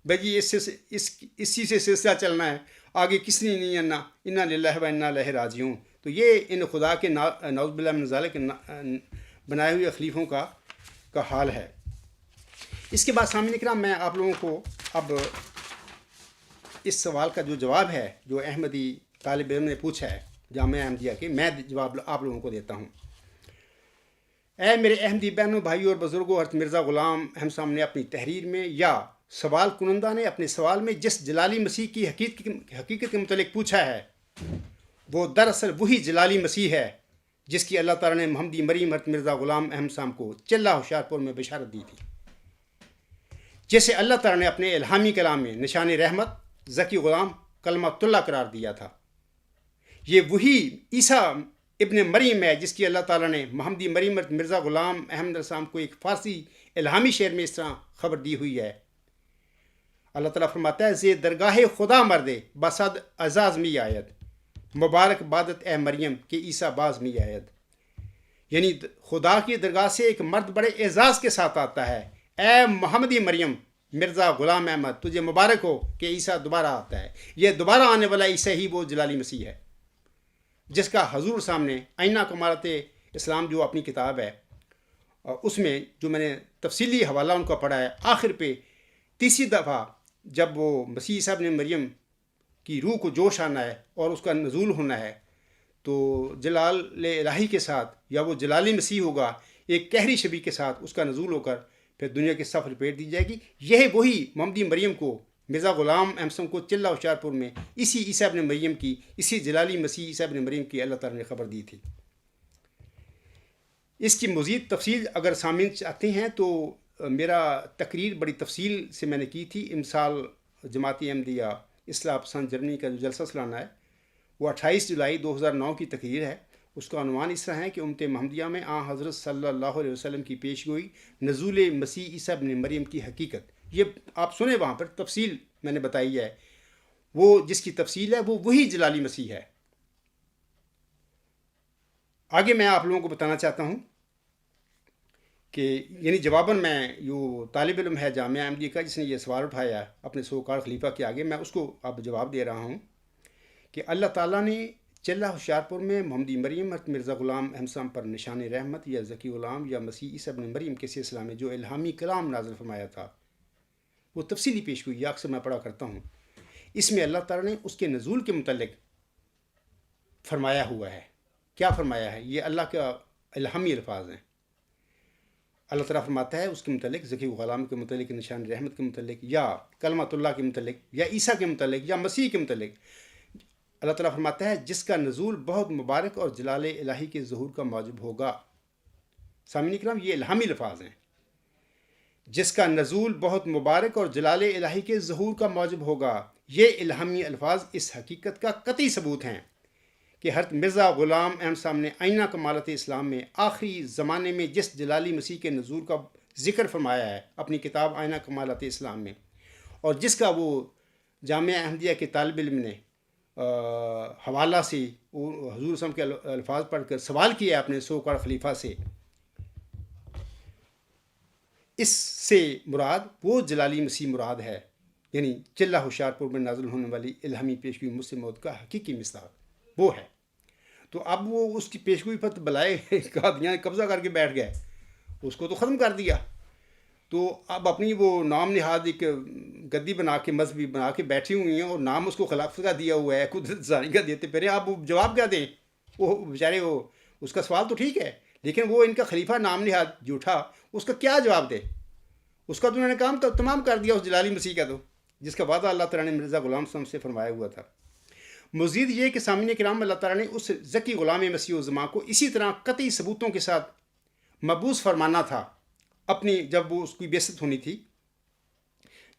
بھائی جی اسی سے سلسلہ چلنا ہے، آگے کس نے نہیں آنا. انا للہ و انا الیہ راجعون. تو یہ ان خدا کے نعوذ باللہ من ذالک بنائے ہوئے خلیفوں کا حال ہے. اس کے بعد سامعین اکرام، میں آپ لوگوں کو اب اس سوال کا جو جواب ہے جو احمدی طالب علم نے پوچھا ہے جامعہ احمدیہ کے، میں جواب آپ لوگوں کو دیتا ہوں. اے میرے احمدی بہنوں، بھائیوں اور بزرگوں، حضرت مرزا غلام احمد صاحب نے اپنی تحریر میں یا سوال کنندہ نے اپنے سوال میں جس جلالی مسیح کی حقیقت کے متعلق پوچھا ہے وہ دراصل وہی جلالی مسیح ہے جس کی اللہ تعالیٰ نے محمدی مریم حضرت مرزا غلام احمد صاحب کو چلہ ہوشیارپور میں بشارت دی تھی، جسے اللہ تعالیٰ نے اپنے الہامی کلام میں نشان رحمت، ذکی غلام، کلمۃ اللہ قرار دیا تھا. یہ وہی عیسیٰ ابن مریم ہے جس کی اللہ تعالیٰ نے محمدی مریم حضرت مرزا غلام احمد السلام کو ایک فارسی الہامی شعر میں اس طرح خبر دی ہوئی ہے. اللہ تعالیٰ فرماتا ہے زی درگاہ خدا مردے بسد اعزاز می آید، مبارک بادت اے مریم کہ عیسیٰ باز می آید. یعنی خدا کی درگاہ سے ایک مرد بڑے اعزاز کے ساتھ آتا ہے. اے محمدی مریم مرزا غلام احمد، تجھے مبارک ہو کہ عیسیٰ دوبارہ آتا ہے. یہ دوبارہ آنے والا عیسیٰ ہی وہ جلالی مسیح ہے جس کا حضور سامنے آئینہ کمالت اسلام جو اپنی کتاب ہے اس میں جو میں نے تفصیلی حوالہ ان کا پڑھا ہے، آخر پہ تیسری دفعہ جب وہ مسیح صاحب نے مریم کی روح کو جوش آنا ہے اور اس کا نزول ہونا ہے تو جلال الہی کے ساتھ، یا وہ جلالی مسیح ہوگا ایک قہری شبی کے ساتھ اس کا نزول ہو کر پھر دنیا کی صف لپیٹ دی جائے گی۔ یہ وہی محمدی مریم کو، مرزا غلام احمد کو چلہ ہوشیار پور میں اسی عیسیٰ ابن مریم کی، اسی جلالی مسیح عیسیٰ ابن مریم کی اللہ تعالیٰ نے خبر دی تھی۔ اس کی مزید تفصیل اگر سامعین چاہتے ہیں تو میرا تقریر بڑی تفصیل سے میں نے کی تھی۔ امسال جماعتی احمدیہ اصلاح پسند جرمنی کا جو جلسہ سالانہ ہے وہ 28 جولائی 2009 کی تقریر ہے۔ اس کا عنوان اس طرح ہے کہ امت محمدیہ میں حضرت صلی اللہ علیہ وسلم کی پیش گوئی، نزول مسیح عیسیٰ ابن مریم کی حقیقت۔ یہ آپ سنیں، وہاں پر تفصیل میں نے بتائی ہے، وہ جس کی تفصیل ہے وہ وہی جلالی مسیح ہے۔ آگے میں آپ لوگوں کو بتانا چاہتا ہوں کہ یعنی جواباً میں جو طالب علم ہے جامعہ احمدیہ کا جس نے یہ سوال اٹھایا اپنے سوکار خلیفہ کے آگے، میں اس کو اب جواب دے رہا ہوں کہ اللہ تعالیٰ نے چلہ ہوشیار پور میں محمدی مریم حضرت مرزا غلام احمد صاحب پر نشان رحمت یا ذکی غلام یا مسیح عیسیٰ ابن مریم کے سلسلہ میں جو الہامی کلام نازل فرمایا تھا وہ تفصیلی پیش ہوئی، اکثر میں پڑھا کرتا ہوں۔ اس میں اللہ تعالیٰ نے اس کے نزول کے متعلق فرمایا ہوا ہے۔ کیا فرمایا ہے؟ یہ اللہ کا الہامی الفاظ ہیں۔ اللہ تعالیٰ فرماتا ہے اس کے متعلق، ذکی غلام کے متعلق، نشان رحمت کے متعلق، یا کلمۃ اللہ کے متعلق، یا عیسیٰ کے متعلق، یا مسیح کے متعلق۔ اللہ تعالیٰ فرماتا ہے جس کا نزول بہت مبارک اور جلال الہی کے ظہور کا موجب ہوگا۔ سامعین کرام، یہ الہامی الفاظ ہیں۔ جس کا نزول بہت مبارک اور جلال الہی کے ظہور کا موجب ہوگا، یہ الہامی الفاظ اس حقیقت کا قطعی ثبوت ہیں کہ حضرت مرزا غلام احمد صاحب نے آئینہ کمالات اسلام میں آخری زمانے میں جس جلالی مسیح کے نزول کا ذکر فرمایا ہے اپنی کتاب آئینہ کمالات اسلام میں، اور جس کا وہ جامعہ احمدیہ کے طالب علم نے حوالہ سے حضور صلی اللہ علیہ وسلم کے الفاظ پڑھ کر سوال کیا اپنے سوکار خلیفہ سے، اس سے مراد وہ جلالی مسیح مراد ہے، یعنی چلہ ہوشیار پور میں نازل ہونے والی الہامی پیشگوئی مسلم موت کا حقیقی مصداق وہ ہے۔ تو اب وہ اس کی پیشگوئی پر بلائے قادیان قبضہ کر کے بیٹھ گئے، اس کو تو ختم کر دیا۔ تو اب اپنی وہ نام نہاد ایک گدی بنا کے، مذہبی بنا کے بیٹھی ہوئی ہیں، اور نام اس کو خلافت کا دیا ہوا ہے، قدرت ثانی کا دیتے پھرے۔ اب وہ جواب کیا دیں؟ وہ بیچارے، وہ اس کا سوال تو ٹھیک ہے، لیکن وہ ان کا خلیفہ نام نہاد جھوٹا، اس کا کیا جواب دے؟ اس کا تو انہوں نے کام تمام کر دیا اس جلالی مسیح کا، تو جس کا وعدہ اللہ تعالیٰ نے مرزا غلام صاحب سے فرمایا ہوا تھا۔ مزید یہ کہ سامعین کرام، اللہ تعالیٰ نے اس ذکی غلام مسیح الزماں کو اسی طرح قطعی ثبوتوں کے ساتھ مبعوث فرمانا تھا اپنی، جب وہ اس کی بعثت ہونی تھی،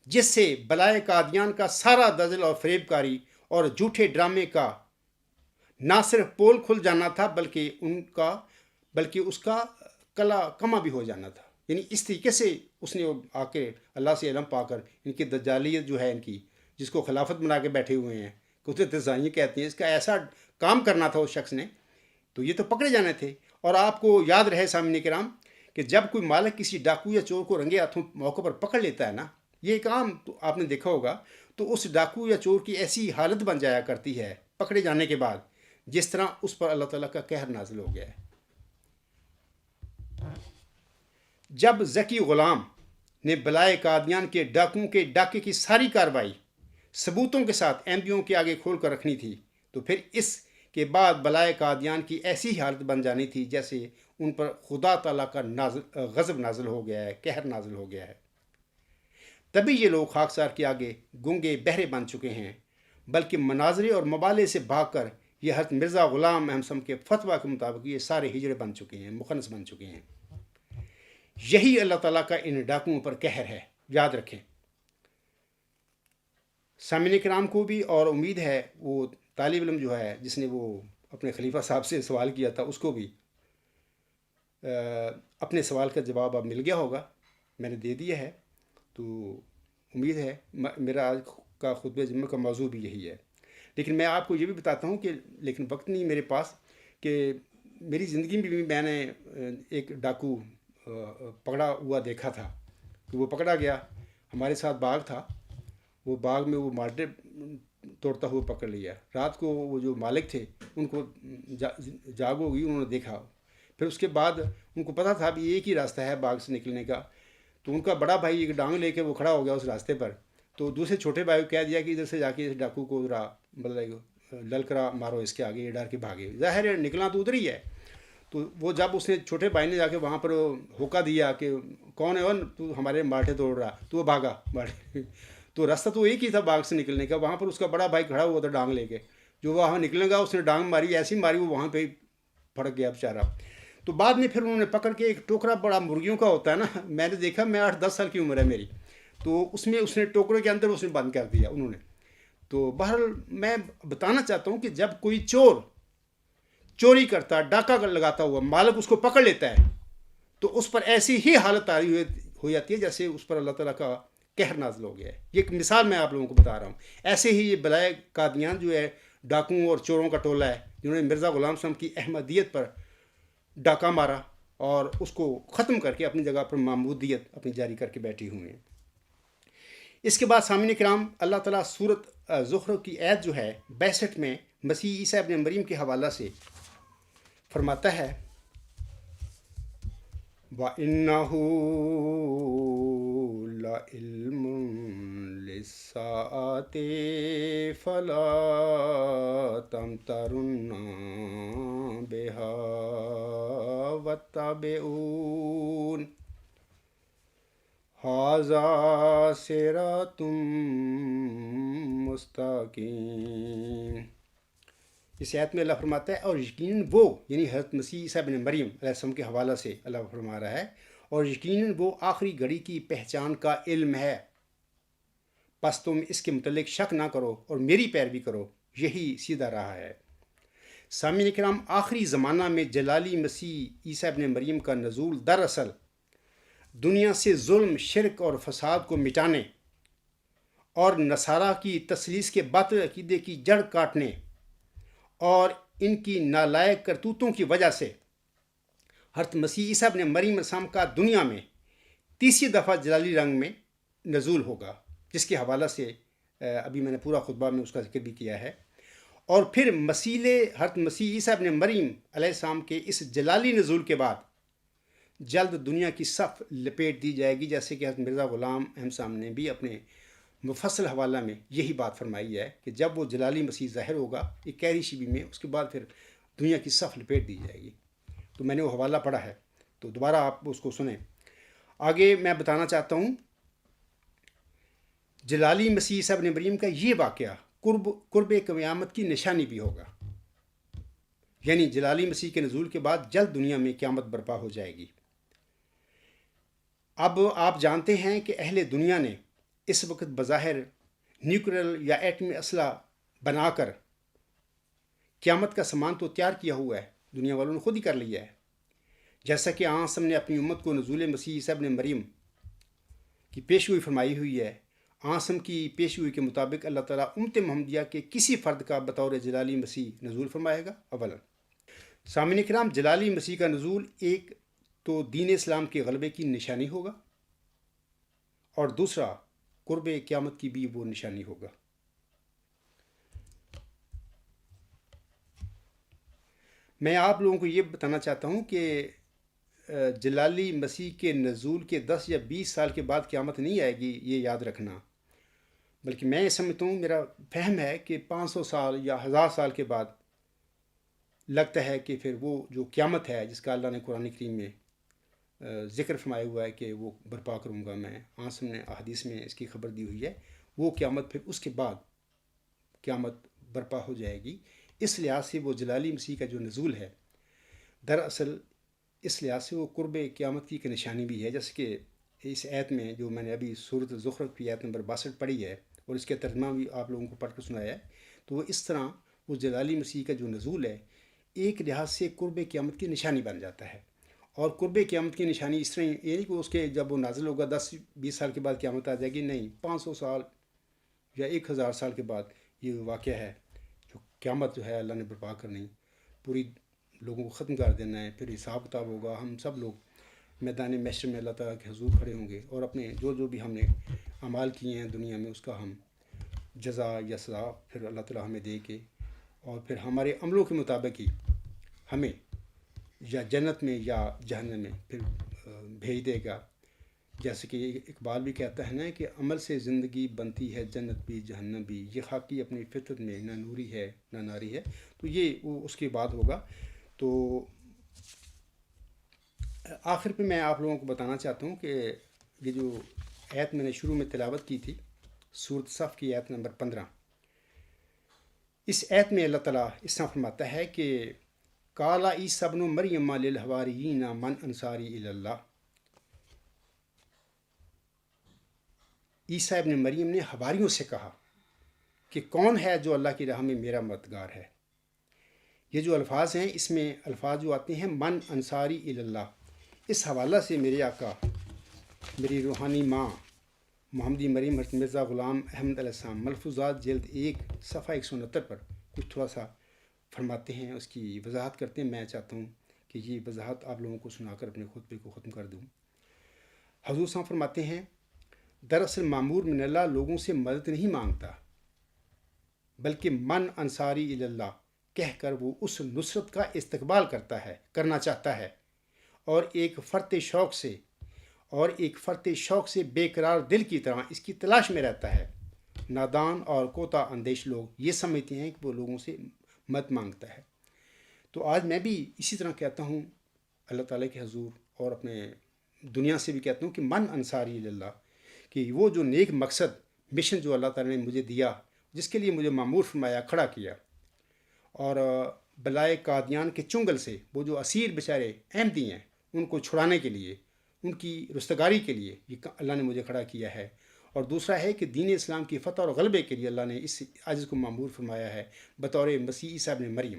جس سے بلائے قادیان کا سارا دجل اور فریب کاری اور جھوٹے ڈرامے کا نہ صرف پول کھل جانا تھا بلکہ اس کا کلا کما بھی ہو جانا تھا۔ یعنی اس طریقے سے اس نے آ کے اللہ سے علم پا کر ان کی دجالیت جو ہے، ان کی جس کو خلافت بنا کے بیٹھے ہوئے ہیں، قدرت ثانی کہتے ہیں، اس کا ایسا کام کرنا تھا اس شخص نے، تو یہ تو پکڑے جانے تھے۔ اور آپ کو یاد رہے سامعین کرام کہ جب کوئی مالک کسی ڈاکو یا چور کو رنگے ہاتھوں موقع پر پکڑ لیتا ہے نا، یہ ایک عام آپ نے دیکھا ہوگا، تو اس ڈاکو یا چور کی ایسی حالت بن جایا کرتی ہے پکڑے جانے کے بعد جس طرح اس پر اللہ تعالیٰ کا قہر نازل ہو گیا ہے۔ جب ذکی غلام نے بلائے قادیان کے ڈاکوؤں کے ڈاکے کی ساری کارروائی ثبوتوں کے ساتھ احمدیوں کے آگے کھول کر رکھنی تھی، تو پھر اس کے بعد بلائے قادیان کی ایسی حالت بن جانی تھی جیسے ان پر خدا تعالیٰ کا غضب نازل ہو گیا ہے، قہر نازل ہو گیا ہے۔ تبھی یہ لوگ خاکسار کے آگے گونگے بہرے بن چکے ہیں، بلکہ مناظرے اور مبالغے سے بھاگ کر یہ حضرت مرزا غلام احمد صاحب کے فتویٰ کے مطابق یہ سارے ہجڑے بن چکے ہیں، مخنث بن چکے ہیں۔ یہی اللہ تعالیٰ کا ان ڈاکوؤں پر قہر ہے، یاد رکھیں۔ سامعین کرام کو بھی، اور امید ہے وہ طالب علم جو ہے جس نے وہ اپنے خلیفہ صاحب سے سوال کیا تھا، اس کو بھی اپنے سوال کا جواب اب مل گیا ہوگا، میں نے دے دیا ہے۔ تو امید ہے میرا آج کا خطبہ جمعہ کا موضوع بھی یہی ہے۔ لیکن میں آپ کو یہ بھی بتاتا ہوں کہ لیکن وقت نہیں میرے پاس، کہ میری زندگی میں بھی میں نے ایک ڈاکو پکڑا ہوا دیکھا تھا کہ وہ پکڑا گیا، ہمارے ساتھ باغ تھا، وہ باغ میں وہ مالٹے توڑتا ہوا پکڑ لیا۔ رات کو وہ جو مالک تھے ان کو جاگ ہو گئی، انہوں نے دیکھا، پھر اس کے بعد ان کو پتہ تھا بھی ایک ہی راستہ ہے باغ سے نکلنے کا، تو ان کا بڑا بھائی ایک ڈانگ لے کے وہ کھڑا ہو گیا اس راستے پر، تو دوسرے چھوٹے بھائی کو کہہ دیا کہ ادھر سے جا کے اس ڈاکو کو ذرا مطلب للکرا مارو، اس کے آگے یہ ڈر کے بھاگے، ظاہر ہے نکلنا تو ادھر ہی ہے۔ تو وہ جب اس نے چھوٹے بھائی نے جا کے وہاں پر ہوکا دیا کہ کون ہے ون تو ہمارے مالٹے توڑ رہا، تو وہ بھاگا مالٹے تو راستہ تو ایک ہی تھا باغ سے نکلنے کا، وہاں پر اس کا بڑا بھائی کھڑا ہوا تھا ڈانگ لے کے، جو وہاں نکلے گا اس نے ڈانگ ماری، ایسی ماری وہ وہاں پہ ہی پھڑک گیا بیچارہ۔ تو بعد میں پھر انہوں نے پکڑ کے ایک ٹوکرا بڑا مرغیوں کا ہوتا ہے نا، میں نے دیکھا، میں 8-10 سال کی عمر ہے میری، تو اس میں اس نے ٹوکرے کے اندر اس نے بند کر دیا انہوں نے۔ تو بہرحال میں بتانا چاہتا ہوں کہ جب کوئی چور چوری کرتا، ڈاکہ لگاتا ہوا، مالک اس کو پکڑ لیتا ہے تو اس پر ایسی ہی حالت طاری ہو جاتی ہے جیسے اس پر اللہ تعالیٰ کا قہر نازل ہو گیا ہے۔ یہ ایک مثال میں آپ لوگوں کو بتا رہا ہوں۔ ایسے ہی یہ بلائے قادیان جو ہے ڈاکوؤں اور چوروں کا ٹولہ ہے، جنہوں نے مرزا غلام صاحب کی احمدیت پر ڈاکہ مارا اور اس کو ختم کر کے اپنی جگہ پر محمودیت اپنی جاری کر کے بیٹھی ہوئے ہیں۔ اس کے بعد سامعین کرام، اللہ تعالیٰ سورت زخرف کی آیت جو ہے 62 میں مسیح عیسیٰ ابن مریم کے حوالہ سے فرماتا ہے وَإِنَّهُ لَعِلْمٌ لِلسَّاعَةِ فَلَا تَمْتَرُنَّ بِهَا وَاتَّبِعُونِ هَذَا صِرَاطٌ مُسْتَقِيمٌ۔ اس آیت میں اللہ فرماتا ہے اور یقیناً وہ، یعنی حضرت مسیح عیسیٰ بن مریم علیہ السلام کے حوالہ سے اللہ فرما رہا ہے، اور یقیناً وہ آخری گھڑی کی پہچان کا علم ہے، پس تم اس کے متعلق شک نہ کرو اور میری پیروی کرو، یہی سیدھا راہ ہے۔ سامعین کرام، آخری زمانہ میں جلالی مسیح عیسیٰ بن مریم کا نزول دراصل دنیا سے ظلم، شرک اور فساد کو مٹانے اور نصارہ کی تثلیث کے باطل عقیدے کی جڑ کاٹنے اور ان کی نالائق کرتوتوں کی وجہ سے حضرت مسیح عیسیٰ ابن مریم علیہ السلام کا دنیا میں تیسری دفعہ جلالی رنگ میں نزول ہوگا، جس کے حوالہ سے ابھی میں نے پورا خطبہ میں اس کا ذکر بھی کیا ہے۔ اور پھر حضرت مسیح عیسیٰ ابن مریم علیہ السلام کے اس جلالی نزول کے بعد جلد دنیا کی صف لپیٹ دی جائے گی، جیسے کہ حضرت مرزا غلام احمد صاحب نے بھی اپنے مفصل حوالہ میں یہی بات فرمائی ہے کہ جب وہ جلالی مسیح ظاہر ہوگا 21 شبی میں، اس کے بعد پھر دنیا کی صف لپیٹ دی جائے گی۔ تو میں نے وہ حوالہ پڑھا ہے، تو دوبارہ آپ اس کو سنیں۔ آگے میں بتانا چاہتا ہوں جلالی مسیح عیسیٰ ابن مریم کا یہ واقعہ قرب قیامت کی نشانی بھی ہوگا، یعنی جلالی مسیح کے نزول کے بعد جلد دنیا میں قیامت برپا ہو جائے گی۔ اب آپ جانتے ہیں کہ اہل دنیا نے اس وقت بظاہر نیوکلیئر یا ایٹمی اسلحہ بنا کر قیامت کا سامان تو تیار کیا ہوا ہے، دنیا والوں نے خود ہی کر لیا ہے، جیسا کہ آنسم نے اپنی امت کو نزول مسیح عیسیٰ ابن مریم کی پیشگوئی فرمائی ہوئی ہے۔ آنسم کی پیشگوئی کے مطابق اللہ تعالیٰ امت محمدیہ کے کسی فرد کا بطور جلالی مسیح نزول فرمائے گا۔ اولا سامعین کرام، جلالی مسیح کا نزول ایک تو دین اسلام کے غلبے کی نشانی ہوگا، اور دوسرا قرب قیامت کی بھی وہ نشانی ہوگا۔ میں آپ لوگوں کو یہ بتانا چاہتا ہوں کہ جلالی مسیح کے نزول کے 10 یا 20 سال کے بعد قیامت نہیں آئے گی، یہ یاد رکھنا، بلکہ میں یہ سمجھتا ہوں، میرا فہم ہے کہ 500 سال یا 1000 سال کے بعد لگتا ہے کہ پھر وہ جو قیامت ہے جس کا اللہ نے قرآن کریم میں ذکر فرمایا ہوا ہے کہ وہ برپا کروں گا میں، آنسم نے احادیث میں اس کی خبر دی ہوئی ہے، وہ قیامت پھر اس کے بعد قیامت برپا ہو جائے گی۔ اس لحاظ سے وہ جلالی مسیح کا جو نزول ہے دراصل اس لحاظ سے وہ قرب قیامت کی ایک نشانی بھی ہے، جیسے کہ اس آیت میں جو میں نے ابھی سورۃ زخرف کی آیت نمبر 62 پڑھی ہے اور اس کا ترجمہ بھی آپ لوگوں کو پڑھ کر سنایا ہے، تو وہ اس طرح وہ جلالی مسیح کا جو نزول ہے ایک لحاظ سے قرب قیامت کی نشانی بن جاتا ہے۔ اور قرب قیامت کی نشانی اس طرح یہ نہیں کہ اس کے جب وہ نازل ہوگا 10-20 سال کے بعد قیامت آ جائے گی، نہیں، 500 سال یا 1000 سال کے بعد یہ واقعہ ہے جو قیامت جو ہے اللہ نے برپا کرنی، پوری لوگوں کو ختم کر دینا ہے، پھر حساب کتاب ہوگا، ہم سب لوگ میدان محشر میں اللہ تعالیٰ کے حضور کھڑے ہوں گے اور اپنے جو بھی ہم نے اعمال کیے ہیں دنیا میں اس کا ہم جزا یا سزا پھر اللہ تعالیٰ ہمیں دے کے، اور پھر ہمارے عملوں کے مطابق ہی ہمیں یا جنت میں یا جہنم میں پھر بھیج دے گا۔ جیسے کہ اقبال بھی کہتا ہے نا کہ عمل سے زندگی بنتی ہے جنت بھی جہنم بھی، یہ خاکی اپنی فطرت میں نہ نوری ہے نہ ناری ہے، تو یہ وہ اس کے بعد ہوگا۔ تو آخر پہ میں آپ لوگوں کو بتانا چاہتا ہوں کہ یہ جو آیت میں نے شروع میں تلاوت کی تھی، سورۃ صف کی آیت نمبر 15، اس آیت میں اللہ تعالیٰ اس طرح فرماتا ہے کہ کالا عیسیٰ ابن مریم للحواریین من انصاری الی اللہ، عیسیٰ ابن مریم نے حواریوں سے کہا کہ کون ہے جو اللہ کی راہ میں میرا مددگار ہے۔ یہ جو الفاظ ہیں، اس میں الفاظ جو آتے ہیں من انصاری الی اللہ، اس حوالہ سے میرے آقا، میری روحانی ماں محمدی مریم حضرت مرزا غلام احمد علیہ السلام ملفوظات جلد 1 صفحہ 169 پر کچھ تھوڑا سا فرماتے ہیں، اس کی وضاحت کرتے ہیں۔ میں چاہتا ہوں کہ یہ وضاحت آپ لوگوں کو سنا کر اپنے خطبے کو ختم کر دوں۔ حضور صاحب فرماتے ہیں، دراصل مامور من اللہ لوگوں سے مدد نہیں مانگتا، بلکہ من انصاری الی اللہ کہہ کر وہ اس نصرت کا استقبال کرنا چاہتا ہے، اور ایک فرط شوق سے بے قرار دل کی طرح اس کی تلاش میں رہتا ہے۔ نادان اور کوتا اندیش لوگ یہ سمجھتے ہیں کہ وہ لوگوں سے مدد مانگتا ہے۔ تو آج میں بھی اسی طرح کہتا ہوں اللہ تعالیٰ کے حضور، اور اپنے دنیا سے بھی کہتا ہوں کہ من انصاری اللہ، کہ وہ جو نیک مقصد مشن جو اللہ تعالیٰ نے مجھے دیا، جس کے لیے مجھے مامور فرمایا، کھڑا کیا، اور بلائے قادیان کے چنگل سے وہ جو اسیر بیچارے احمدی ہیں ان کو چھڑانے کے لیے، ان کی رستگاری کے لیے یہ اللہ نے مجھے کھڑا کیا ہے۔ اور دوسرا ہے کہ دین اسلام کی فتح اور غلبے کے لیے اللہ نے اس عاجز کو مامور فرمایا ہے بطور مسیح عیسیٰ ابن مریم،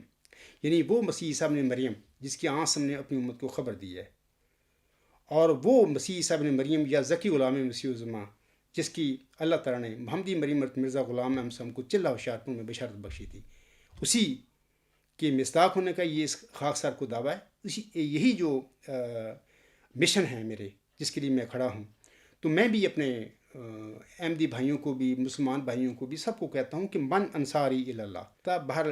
یعنی وہ مسیح عیسیٰ ابن مریم جس کی آنکھ نے اپنی امت کو خبر دی ہے، اور وہ مسیح عیسیٰ ابن مریم یا ذکی غلام مسیح الزماں جس کی اللہ تعالیٰ نے محمدی مریم مرزا غلام احمد صاحب کو چلہ ہوشیارپور میں بشارت بخشی تھی، اسی کے مصداق ہونے کا یہ اس خاکسار کو دعویٰ ہے۔ یہی جو مشن ہے میرے، جس کے لیے میں کھڑا ہوں، تو میں بھی اپنے احمدی بھائیوں کو بھی، مسلمان بھائیوں کو بھی، سب کو کہتا ہوں کہ من انصاری الی اللہ۔ بہر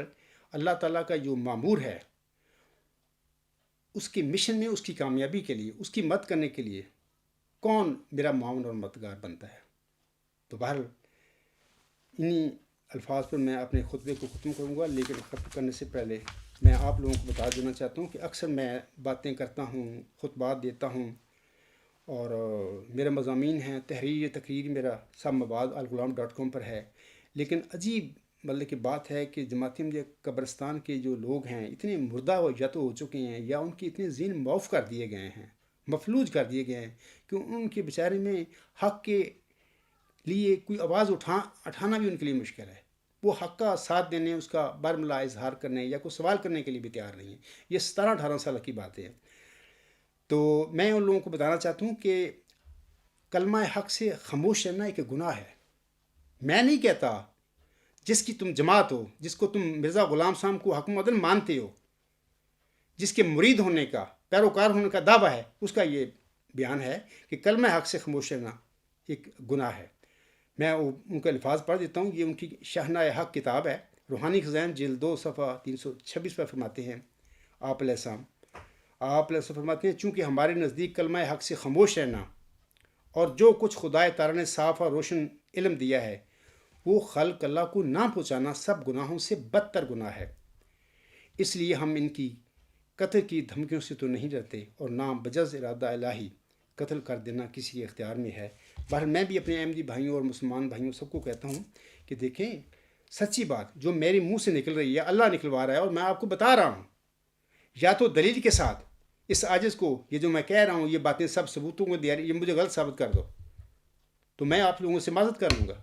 اللہ تعالیٰ کا جو مامور ہے، اس کے مشن میں، اس کی کامیابی کے لیے، اس کی مدد کرنے کے لیے کون میرا معاون اور مددگار بنتا ہے؟ تو بہر انہی الفاظ پر میں اپنے خطبے کو ختم کروں گا، لیکن ختم کرنے سے پہلے میں آپ لوگوں کو بتا دینا چاہتا ہوں کہ اکثر میں باتیں کرتا ہوں، خطبات دیتا ہوں، اور میرا مضامین ہیں، تحریر تقریر میرا سب مواد الغلام.com پر ہے، لیکن عجیب مطلب کہ بات ہے کہ جماعت احمدیہ قبرستان کے جو لوگ ہیں اتنے مردہ یا تو ہو چکے ہیں، یا ان کے اتنے ذہن معاف کر دیے گئے ہیں، مفلوج کر دیے گئے ہیں، کہ ان کے بیچارے میں حق کے لیے کوئی آواز اٹھانا بھی ان کے لیے مشکل ہے۔ وہ حق کا ساتھ دینے، اس کا برملا اظہار کرنے یا کوئی سوال کرنے کے لیے بھی تیار نہیں ہے۔ یہ 17-18 سال کی باتیں ہیں۔ تو میں ان لوگوں کو بتانا چاہتا ہوں کہ کلمہ حق سے خاموش رہنا ایک گناہ ہے۔ میں نہیں کہتا جس کی تم جماعت ہو، جس کو تم مرزا غلام صاحب کو حق مدن مانتے ہو، جس کے مرید ہونے کا، پیروکار ہونے کا دعویٰ ہے، اس کا یہ بیان ہے کہ کلمہ حق سے خاموش رہنا ایک گناہ ہے۔ میں ان کے الفاظ پڑھ دیتا ہوں، یہ ان کی شاہنامۂ حق کتاب ہے، روحانی خزائن جلد 2 صفحہ 326 پر فرماتے ہیں آپ علیہ السلام فرماتے ہیں، چونکہ ہمارے نزدیک کلمہ حق سے خاموش رہنا اور جو کچھ خدائے تعالیٰ نے صاف اور روشن علم دیا ہے وہ خلق اللہ کو نہ پہنچانا سب گناہوں سے بدتر گناہ ہے۔ اس لیے ہم ان کی قتل کی دھمکیوں سے تو نہیں ڈرتے، اور نہ بجز ارادہ الہی قتل کر دینا کسی کے اختیار میں ہے۔ بہرحال میں بھی اپنے احمدی بھائیوں اور مسلمان بھائیوں سب کو کہتا ہوں کہ دیکھیں، سچی بات جو میرے منہ سے نکل رہی ہے اللہ نکلوا رہا ہے، اور میں آپ کو بتا رہا ہوں، یا تو دلیل کے ساتھ اس عاجز کو، یہ جو میں کہہ رہا ہوں، یہ باتیں سب ثبوتوں کو دے رہی، یہ مجھے غلط ثابت کر دو تو میں آپ لوگوں سے معذرت کر لوں گا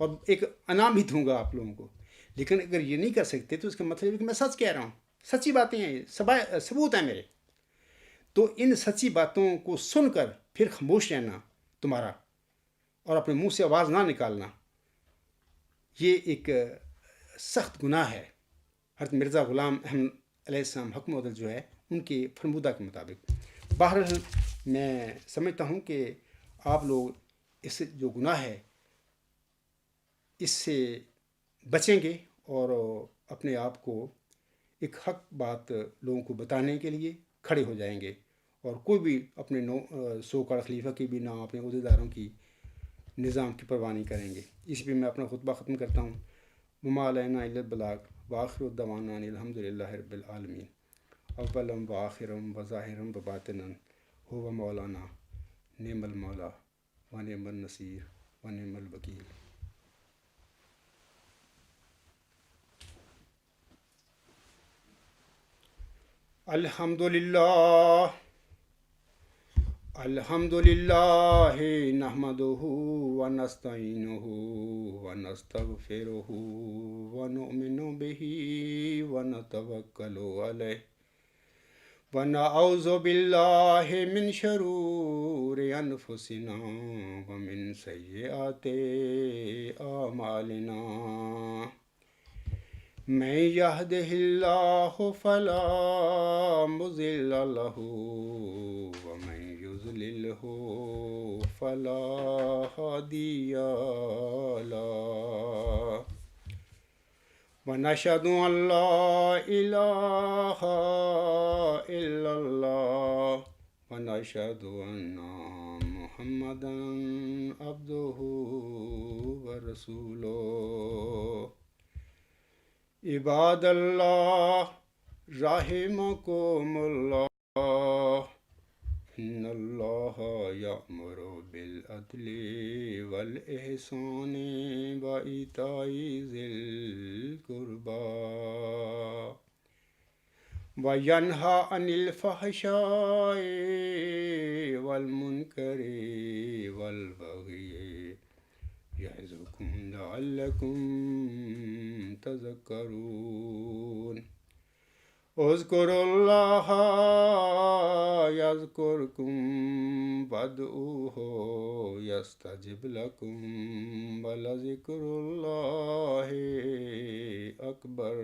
اور ایک انعام بھی دوں گا آپ لوگوں کو۔ لیکن اگر یہ نہیں کر سکتے تو اس کا مطلب ہے کہ میں سچ کہہ رہا ہوں، سچی باتیں ہیں، ثبوت ہیں میرے۔ تو ان سچی باتوں کو سن کر پھر خاموش رہنا تمہارا اور اپنے منہ سے آواز نہ نکالنا، یہ ایک سخت گناہ ہے حضرت مرزا غلام احمد علیہ السلام حق مدل جو ہے ان کے فرمودہ کے مطابق۔ بہرحال میں سمجھتا ہوں کہ آپ لوگ اس جو گناہ ہے اس سے بچیں گے اور اپنے آپ کو ایک حق بات لوگوں کو بتانے کے لیے کھڑے ہو جائیں گے، اور کوئی بھی اپنے سوکار خلیفہ کی بھی نہ اپنے عہدیداروں کی نظام کی پرواہ نہیں کریں گے۔ اس پہ میں اپنا خطبہ ختم کرتا ہوں۔ وما علینا الا البلاغ وآخر دعوانا الحمد للہ رب العالمین، اولم وآخرم وظاہرم وباطنن هو مولانا نعم المولا ونعم النصیر ونعم الوکیل. الحمد للہ نحمده ونستعینه ونستغفره ونؤمن به ونتوکل علیہ ونعوذ باللہ من شرور انفسنا ومن سیئات اعمالنا من يهده الله فلا مضل له ومن يضلله فلا هادي له ونشهد أن لا إله إلا الله ونشهد أن محمدا عبده ورسوله. عباد اللہ رحمکم اللہ ان اللہ یأمر بالعدل والإحسان وإیتاء ذی القربى وینہی عن الفحشاء والمنکر والبغی یعظکم لعلکم تذکرون. اذکروا اللہ یذکرکم وادعوہ یستجب لکم ولذکر اللہ اکبر.